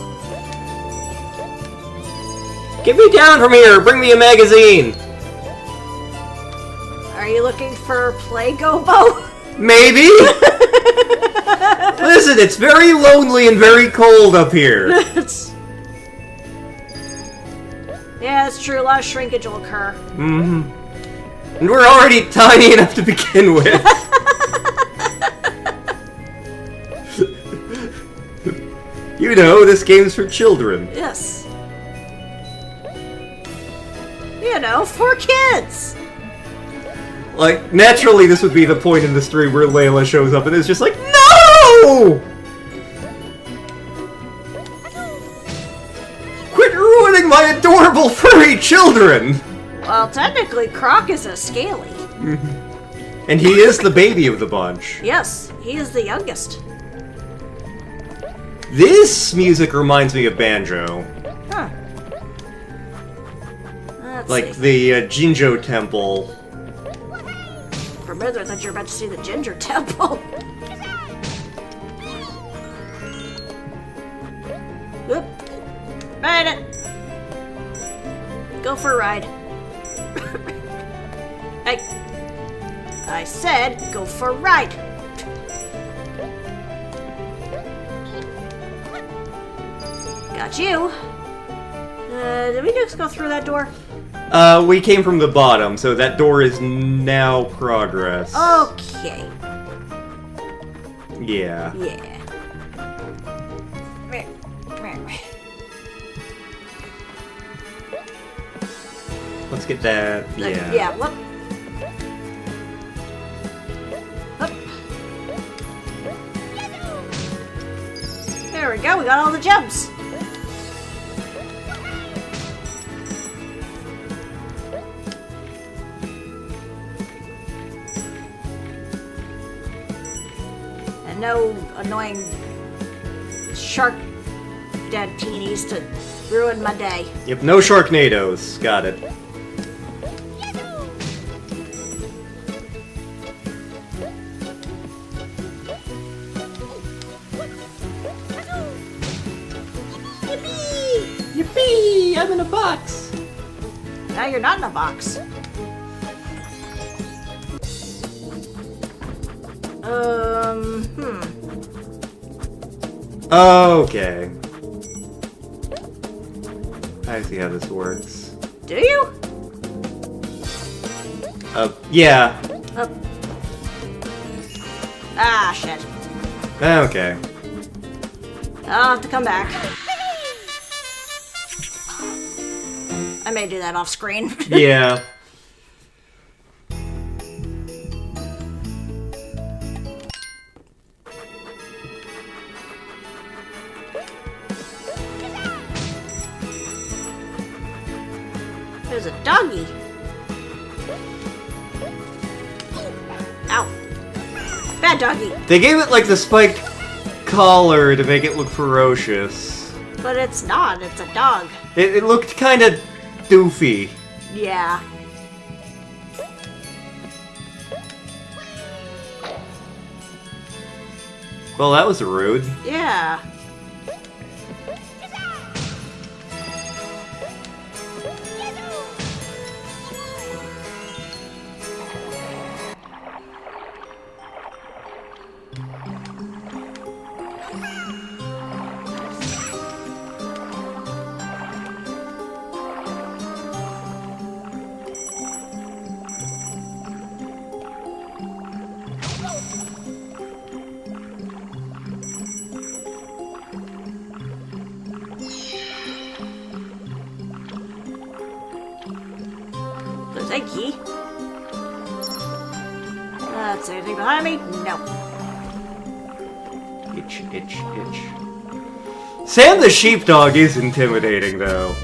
Get me down from here! Bring me a magazine! Are you looking for Play Gobbo? Maybe? Listen, it's very lonely and very cold up here. Yeah, it's true. A lot of shrinkage will occur. Mm-hmm. And we're already tiny enough to begin with. You know, this game's for children. Yes. You know, for kids. Like, naturally this would be the point in the stream where Layla shows up and is just like, NO! Quit ruining my adorable furry children! Well, technically, Croc is a scaly. And he is the baby of the bunch. Yes, he is the youngest. This music reminds me of Banjo. Huh. Let's Like see. the Jinjo Temple. For a minute, I thought you were about to see the Ginger Temple. Oop. Made it. Go for a ride. Hey. I said go for a ride. Got you. Did we just go through that door? We came from the bottom, so that door is now progress. Okay. Yeah. Yeah. Let's get that. Yeah. Yeah, look. Up. There we go, we got all the gems. And no annoying shark dead teenies to ruin my day. Yep, no Sharknadoes. Got it. Yippee! I'm in a box! Now you're not in a box. Okay. I see how this works. Do you? Yeah. Ah, shit. Okay. I'll have to come back. I may do that off screen. Yeah. There's a doggy. Ow. Bad doggy. They gave it like the spiked collar to make it look ferocious. But it's not, it's a dog. It looked kind of doofy. Yeah. Well, that was rude. Yeah. There's a key. Is there anything behind me? No. Itch, itch, itch. Sam the sheepdog is intimidating, though.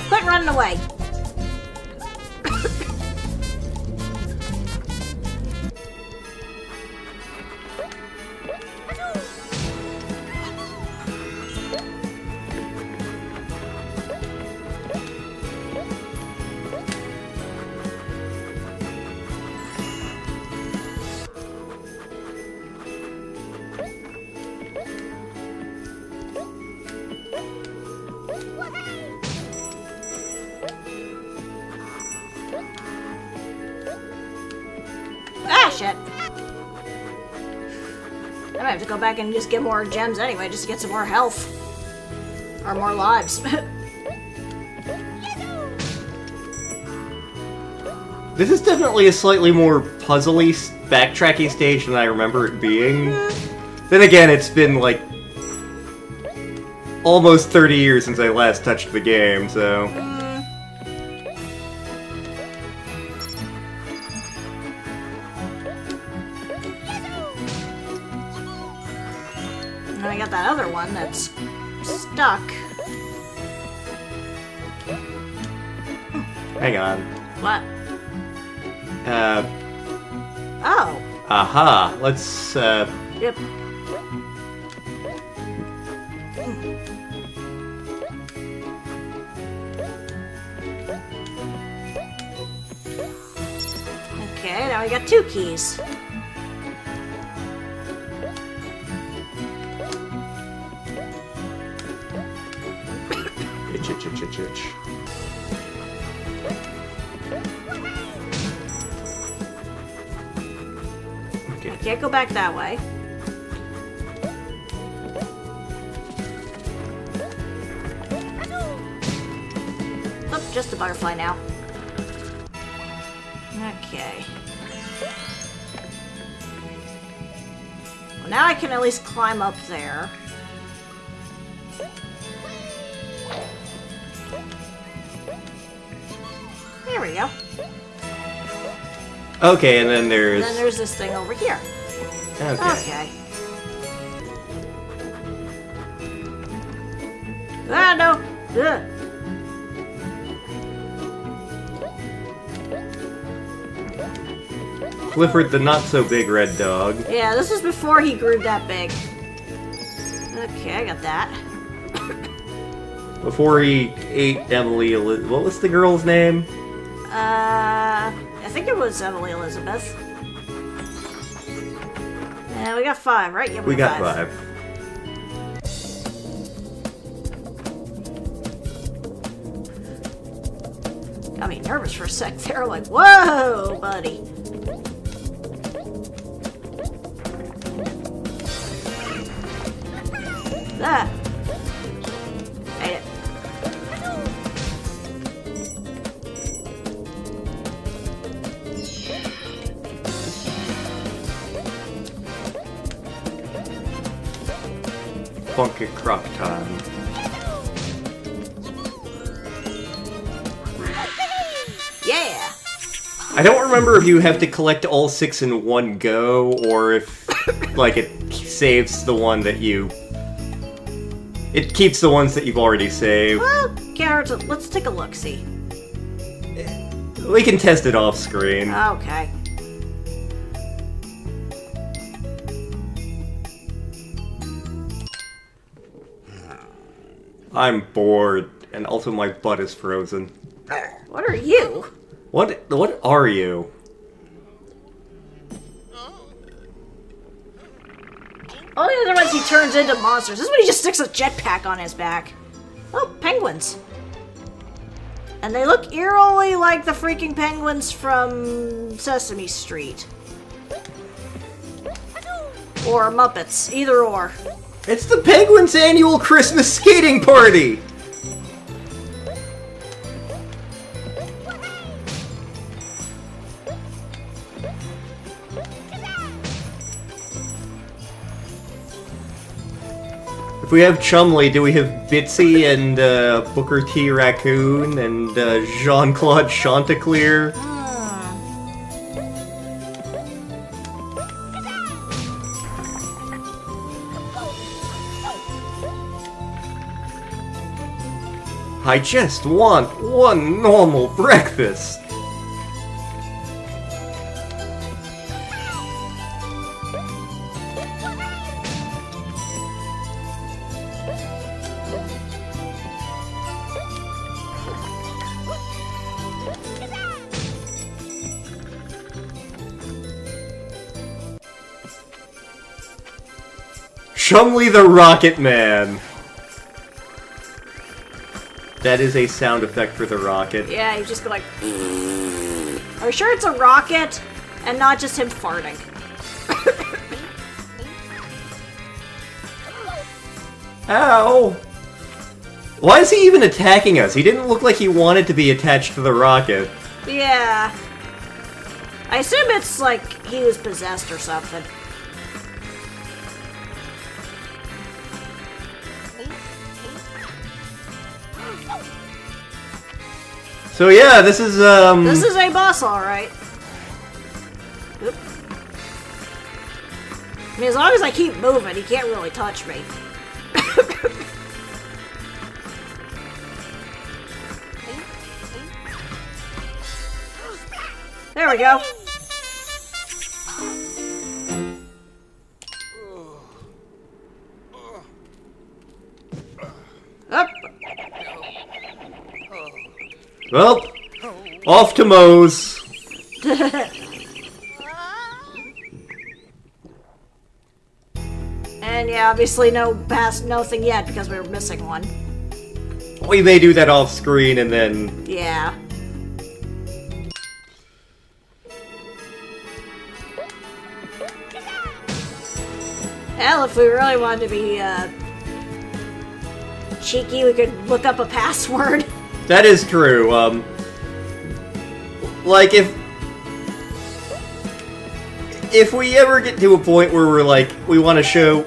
Quit running away. Ah, shit. I might have to go back and just get more gems anyway, just to get some more health. Or more lives. This is definitely a slightly more puzzly backtracking stage than I remember it being. Then again, it's been like almost 30 years since I last touched the game, so... And I got that other one that's stuck. Hang on. What? Oh. Aha. Let's, Yep. Okay, now we got 2 keys. itch, itch, itch, itch, itch. Okay. I can't go back that way. Oh, just a butterfly now. Okay. Well, now I can at least climb up there. There we go. Okay, and then there's... And then there's this thing over here. Okay. Okay. Ah, no! Ugh. Clifford the not-so-big red dog. Yeah, this was before he grew that big. Okay, I got that. Before he ate Emily... What was the girl's name? I think it was Emily Elizabeth. And we got 5, right? Yeah, We got 5. Got me nervous for a sec there, like, whoa, buddy. Ah. Made it. Funky Croc time. Yeah! I don't remember if you have to collect all 6 in one go, or if, like, it saves the one that you... It keeps the ones that you've already saved. Well, Carrot, let's take a look, see. We can test it off screen. Okay. I'm bored, and also my butt is frozen. What are you? What are you? Oh, the other ones you turns into monsters. This is when he just sticks a jetpack on his back. Oh, penguins. And they look eerily like the freaking penguins from Sesame Street. Or Muppets, either or. It's the Penguins' annual Christmas skating party! If we have Chumley, do we have Bitsy and Booker T. Raccoon and Jean-Claude Chanticleer? I just want one normal breakfast. Chumley the Rocket Man. That is a sound effect for the rocket. Yeah, you just go like... Are you sure it's a rocket and not just him farting? Ow! Why is he even attacking us? He didn't look like he wanted to be attached to the rocket. Yeah. I assume it's like he was possessed or something. So yeah, this is This is a boss, alright. Oop. I mean, as long as I keep moving, he can't really touch me. There we go. Up. Well, off to Moe's. And yeah, obviously nothing yet because we were missing one. We may do that off screen and then... Yeah. Hell, if we really wanted to be cheeky, we could look up a password. That is true, like, if we ever get to a point where we're like, we want to show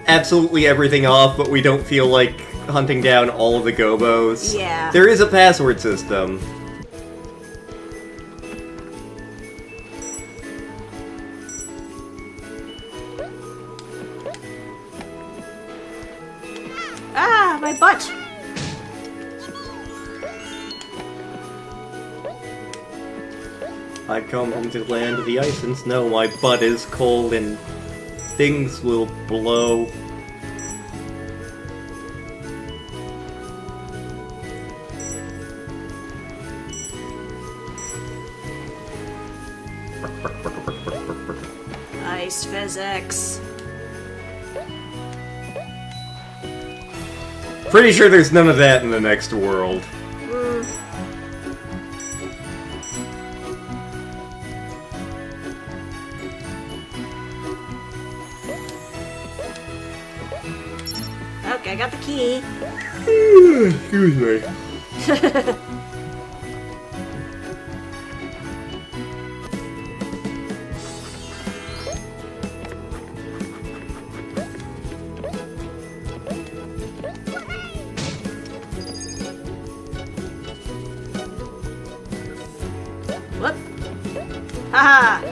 absolutely everything off, but we don't feel like hunting down all of the Gobbos, yeah, there is a password system. Ah, my butt! I come from the land of the ice and snow, my butt is cold and things will blow. Ice physics. Pretty sure there's none of that in the next world. Okay, I got the key. Excuse me. Whoop. Haha.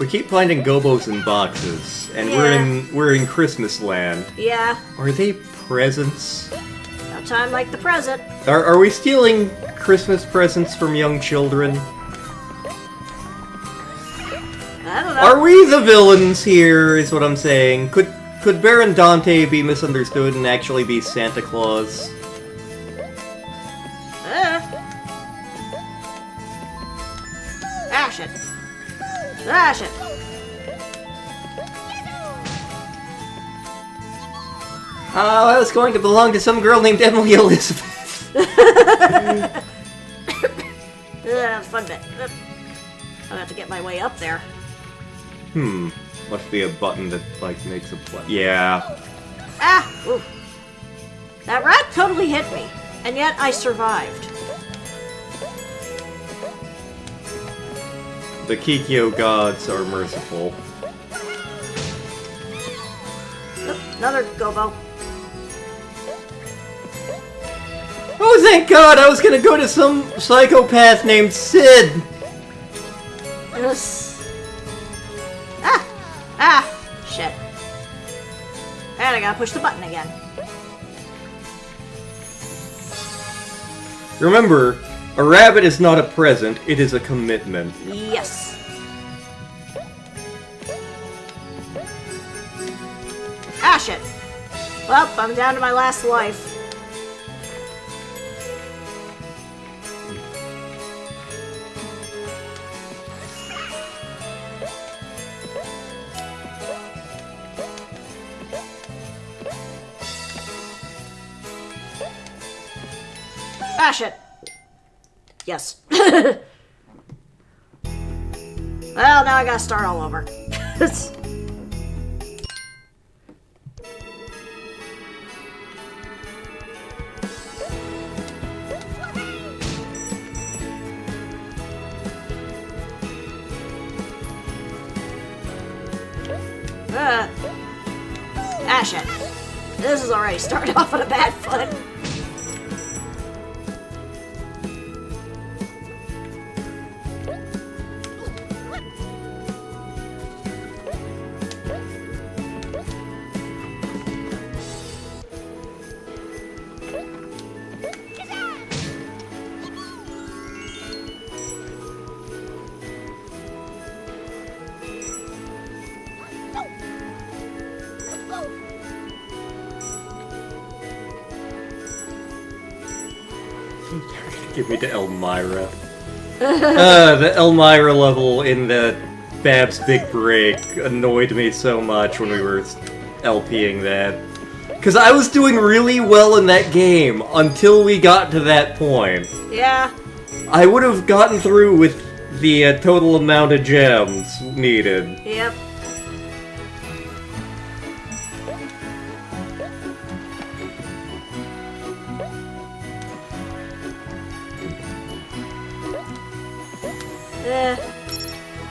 We keep finding Gobbos in boxes, and Yeah. we're in Christmas land. Yeah. Are they presents? No time like the present. Are we stealing Christmas presents from young children? I don't know. Are we the villains here, is what I'm saying. could Baron Dante be misunderstood and actually be Santa Claus? Ah, shit. Ah, shit. Oh, I was going to belong to some girl named Emily Elizabeth. That's a fun bit. I'll have to get my way up there. Must be a button that, like, makes a play. Yeah. Ah! Ooh. That rat totally hit me, and yet I survived. The Kikyo gods are merciful. Oop, another Gobbo. Oh, thank God! I was gonna go to some psychopath named Sid! Ah! Ah! Shit. And I gotta push the button again. Remember, a rabbit is not a present, it is a commitment. Yes. Ah, shit. Well, I'm down to my last life. Ah, shit. Yes. Well, now I gotta start all over. Ah, shit. This is already starting off on a bad foot. Give me to Elmira. The Elmira level in the Bab's Big Break annoyed me so much when we were LPing that. Because I was doing really well in that game until we got to that point. Yeah. I would have gotten through with the total amount of gems needed. Yep.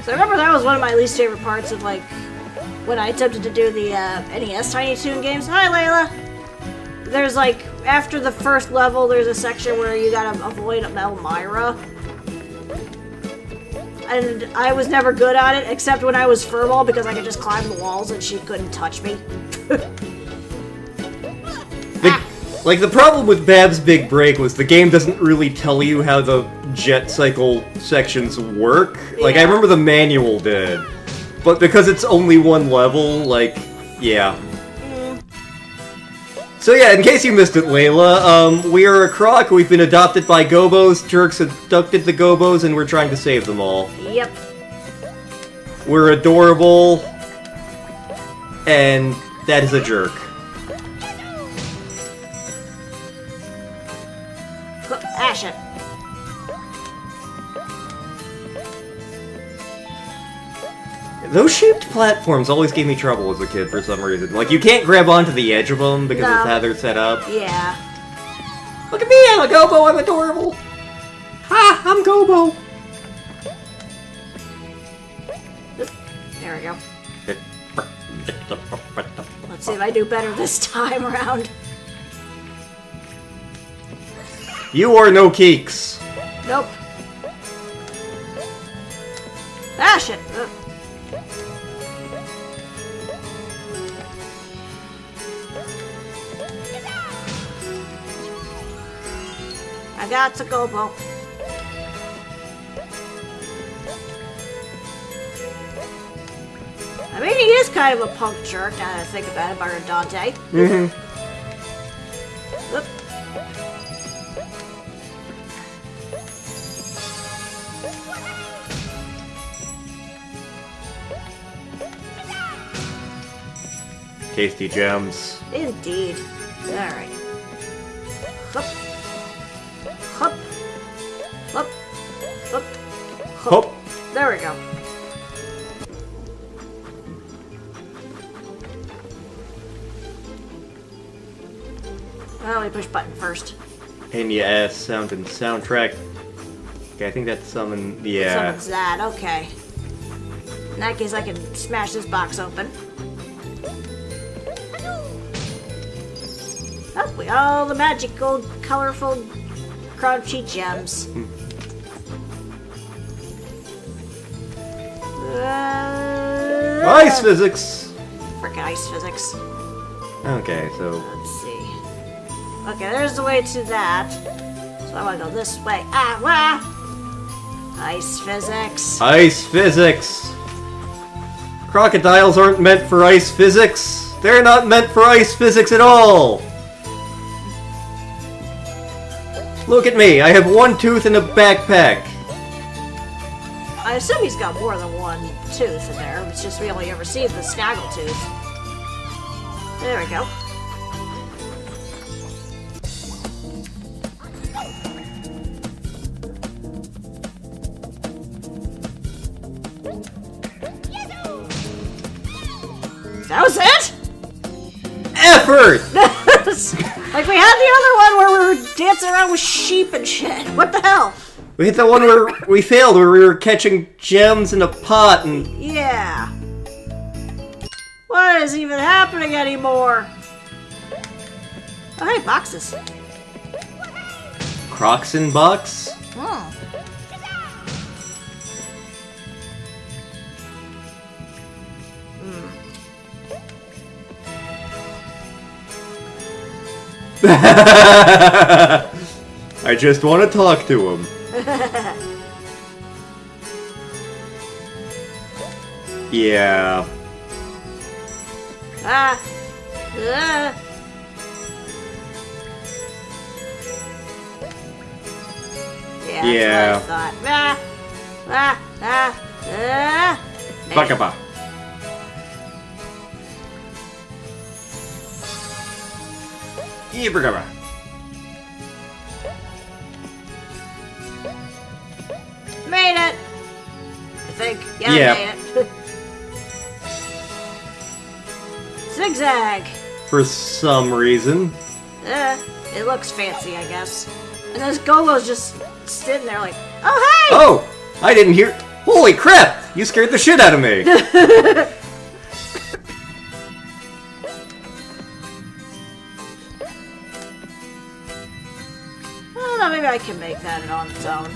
So I remember that was one of my least favorite parts of, like, when I attempted to do the NES Tiny Toon games. Hi, Layla! There's, like, after the first level, there's a section where you gotta avoid Elmira. And I was never good at it, except when I was Furball, because I could just climb the walls and she couldn't touch me. Like, the problem with Bab's Big Break was the game doesn't really tell you how the jet cycle sections work. Like, I Yeah. remember the manual did. But because it's only one level, like, yeah. So yeah, in case you missed it, Layla, we are a Croc, we've been adopted by Gobbos, Jerks abducted the Gobbos, and we're trying to save them all. Yep. We're adorable, and that is a jerk. Ah, shit. Those shaped platforms always gave me trouble as a kid for some reason. Like, you can't grab onto the edge of them because of how they're set up. Yeah. Look at me, I'm a Gobbo, I'm adorable! Ha, I'm Gobbo! There we go. Let's see if I do better this time around. You are no Keeks. Nope. Ah, shit. I got to Gobbo. I mean, he is kind of a punk jerk, now that I think about it, Byron Dante. Mm-hmm. Whoop. Tasty gems. Indeed. Alright. Hup. Hup. Hup. Hup. Hop. There we go. Well, let me push button first. And yeah, sound and soundtrack. Okay, I think that's something. Yeah. Summons that, okay. In that case, I can smash this box open. Oh, we all the magical, colorful, crunchy gems. Ice physics! Frickin' ice physics. Okay, so. Let's see. Okay, there's the way to that. So I want to go this way. Ah, wah! Ice physics. Ice physics! Crocodiles aren't meant for ice physics! They're not meant for ice physics at all! Look at me, I have one tooth in a backpack! I assume he's got more than one tooth in there. It's just we only ever see the snaggle tooth. There we go. That was it? Effort! Like we had the other one where we were dancing around with sheep and shit. What the hell? We hit the one where we failed, where we were catching gems in a pot and... Yeah. What is even happening anymore? Oh, hey, boxes. Crocs in box? Hmm. I just want to talk to him. Yeah. Ah. Yeah. That's what I thought. Bakaba. Ibragaba. Made it! I think. Yeah, Yep. I made it. Zigzag! For some reason. It looks fancy, I guess. And this Gobbos just sitting there like, oh, hey! Oh! I didn't hear... Holy crap! You scared the shit out of me! I don't know, maybe I can make that on its own.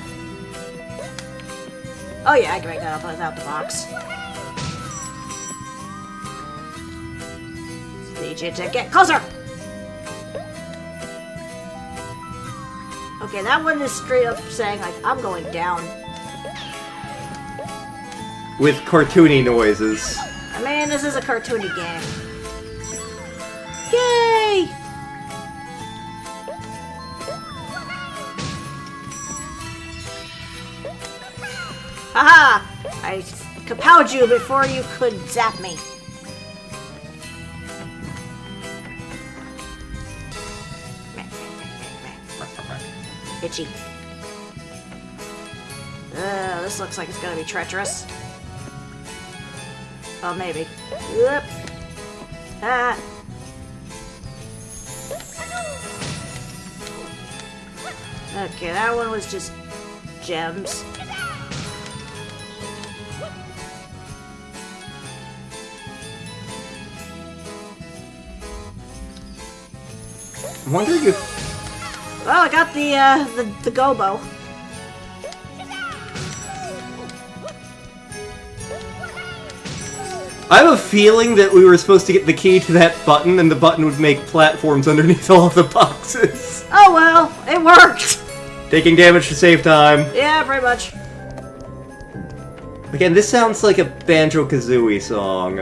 Oh yeah, I can make that up without the box. Need you to get closer! Okay, that one is straight up saying, like, I'm going down. With cartoony noises. I mean, this is a cartoony game. Yay! Haha! I compelled you before you could zap me. Itchy. This looks like it's gonna be treacherous. Oh, maybe. Whoop. Ah. Okay, that one was just gems. I'm wondering if... Well, I got the Gobbo. I have a feeling that we were supposed to get the key to that button, and the button would make platforms underneath all of the boxes. Oh well, it worked! Taking damage to save time. Yeah, pretty much. Again, this sounds like a Banjo-Kazooie song.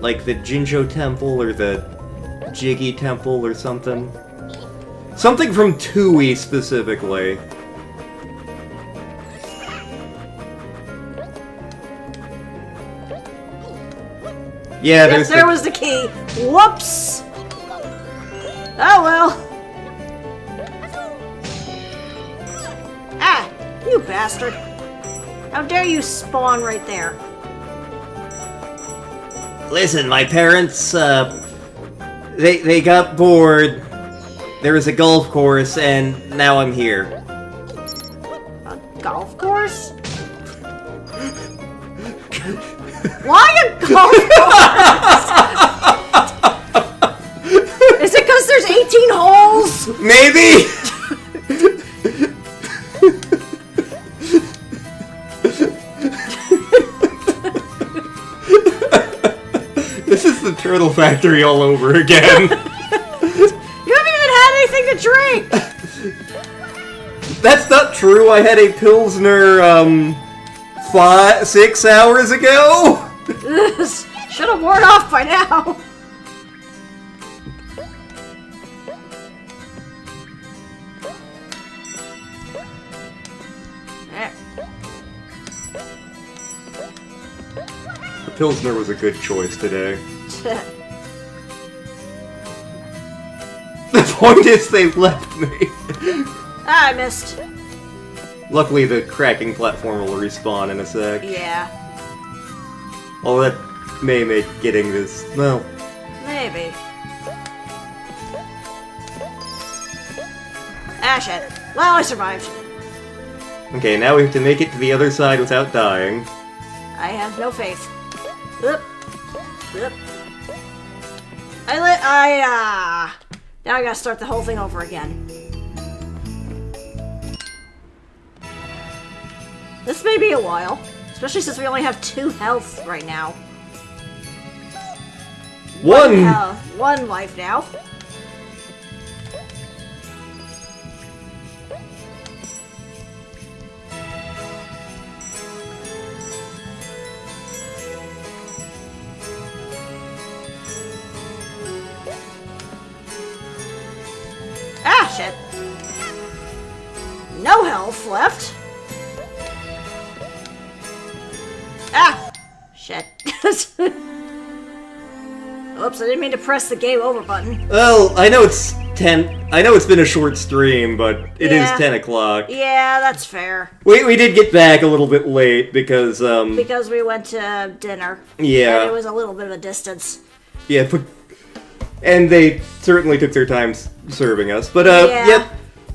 Like the Jinjo Temple or the Jiggy Temple or something. Something from Tooie specifically. Yeah, yep, there was the key. Whoops! Oh well. Ah, you bastard. How dare you spawn right there? Listen, my parents, they got bored. There was a golf course, and now I'm here. A golf course? Why a golf course? Is it because there's 18 holes? Maybe! This is the Turtle Factory all over again. You haven't even had anything to drink! That's not true, I had a Pilsner, 6 hours ago? Should have worn off by now. The Pilsner was a good choice today. The point is they left me. I missed. Luckily the cracking platform will respawn in a sec. Yeah. Although that may make getting this, well... Maybe. Ah, shit. Well, I survived. Okay, now we have to make it to the other side without dying. I have no faith. Oop. Oop. Now I gotta start the whole thing over again. This may be a while. Especially since we only have 2 health right now. One life now. Ah, shit. No health left. Ah! Shit. Oops, I didn't mean to press the game over button. Well, I know it's 10... I know it's been a short stream, but it is 10 o'clock. Yeah, that's fair. We did get back a little bit late because, Because we went to dinner. Yeah. And it was a little bit of a distance. Yeah, and they certainly took their time serving us. But, Yeah. yep.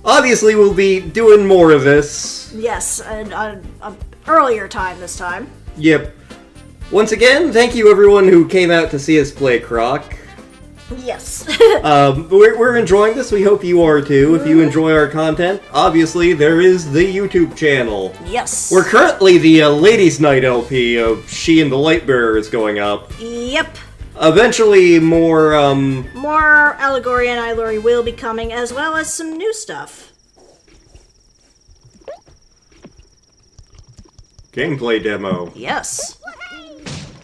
Obviously, we'll be doing more of this. Yes, an earlier time this time. Yep. Once again, thank you everyone who came out to see us play Croc. Yes. We're enjoying this. We hope you are too. If you enjoy our content, obviously there is the YouTube channel. Yes. Where currently the Ladies' Night LP of She and the Lightbearer is going up. Yep. Eventually more, More Allegory and Ilori will be coming, as well as some new stuff. gameplay demo. Yes.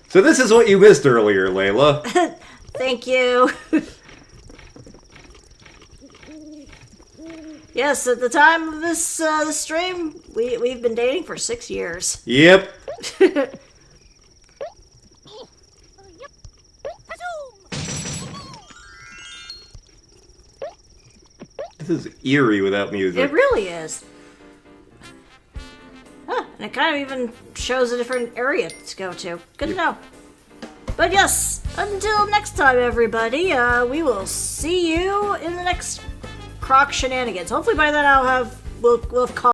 So this is what you missed earlier, Layla. Thank you. Yes, at the time of this stream, we've been dating for 6 years. Yep. This is eerie without music. It really is. Huh, and it kind of even shows a different area to go to. Good to know. But yes, until next time, everybody, we will see you in the next Croc shenanigans. Hopefully by then we'll have caught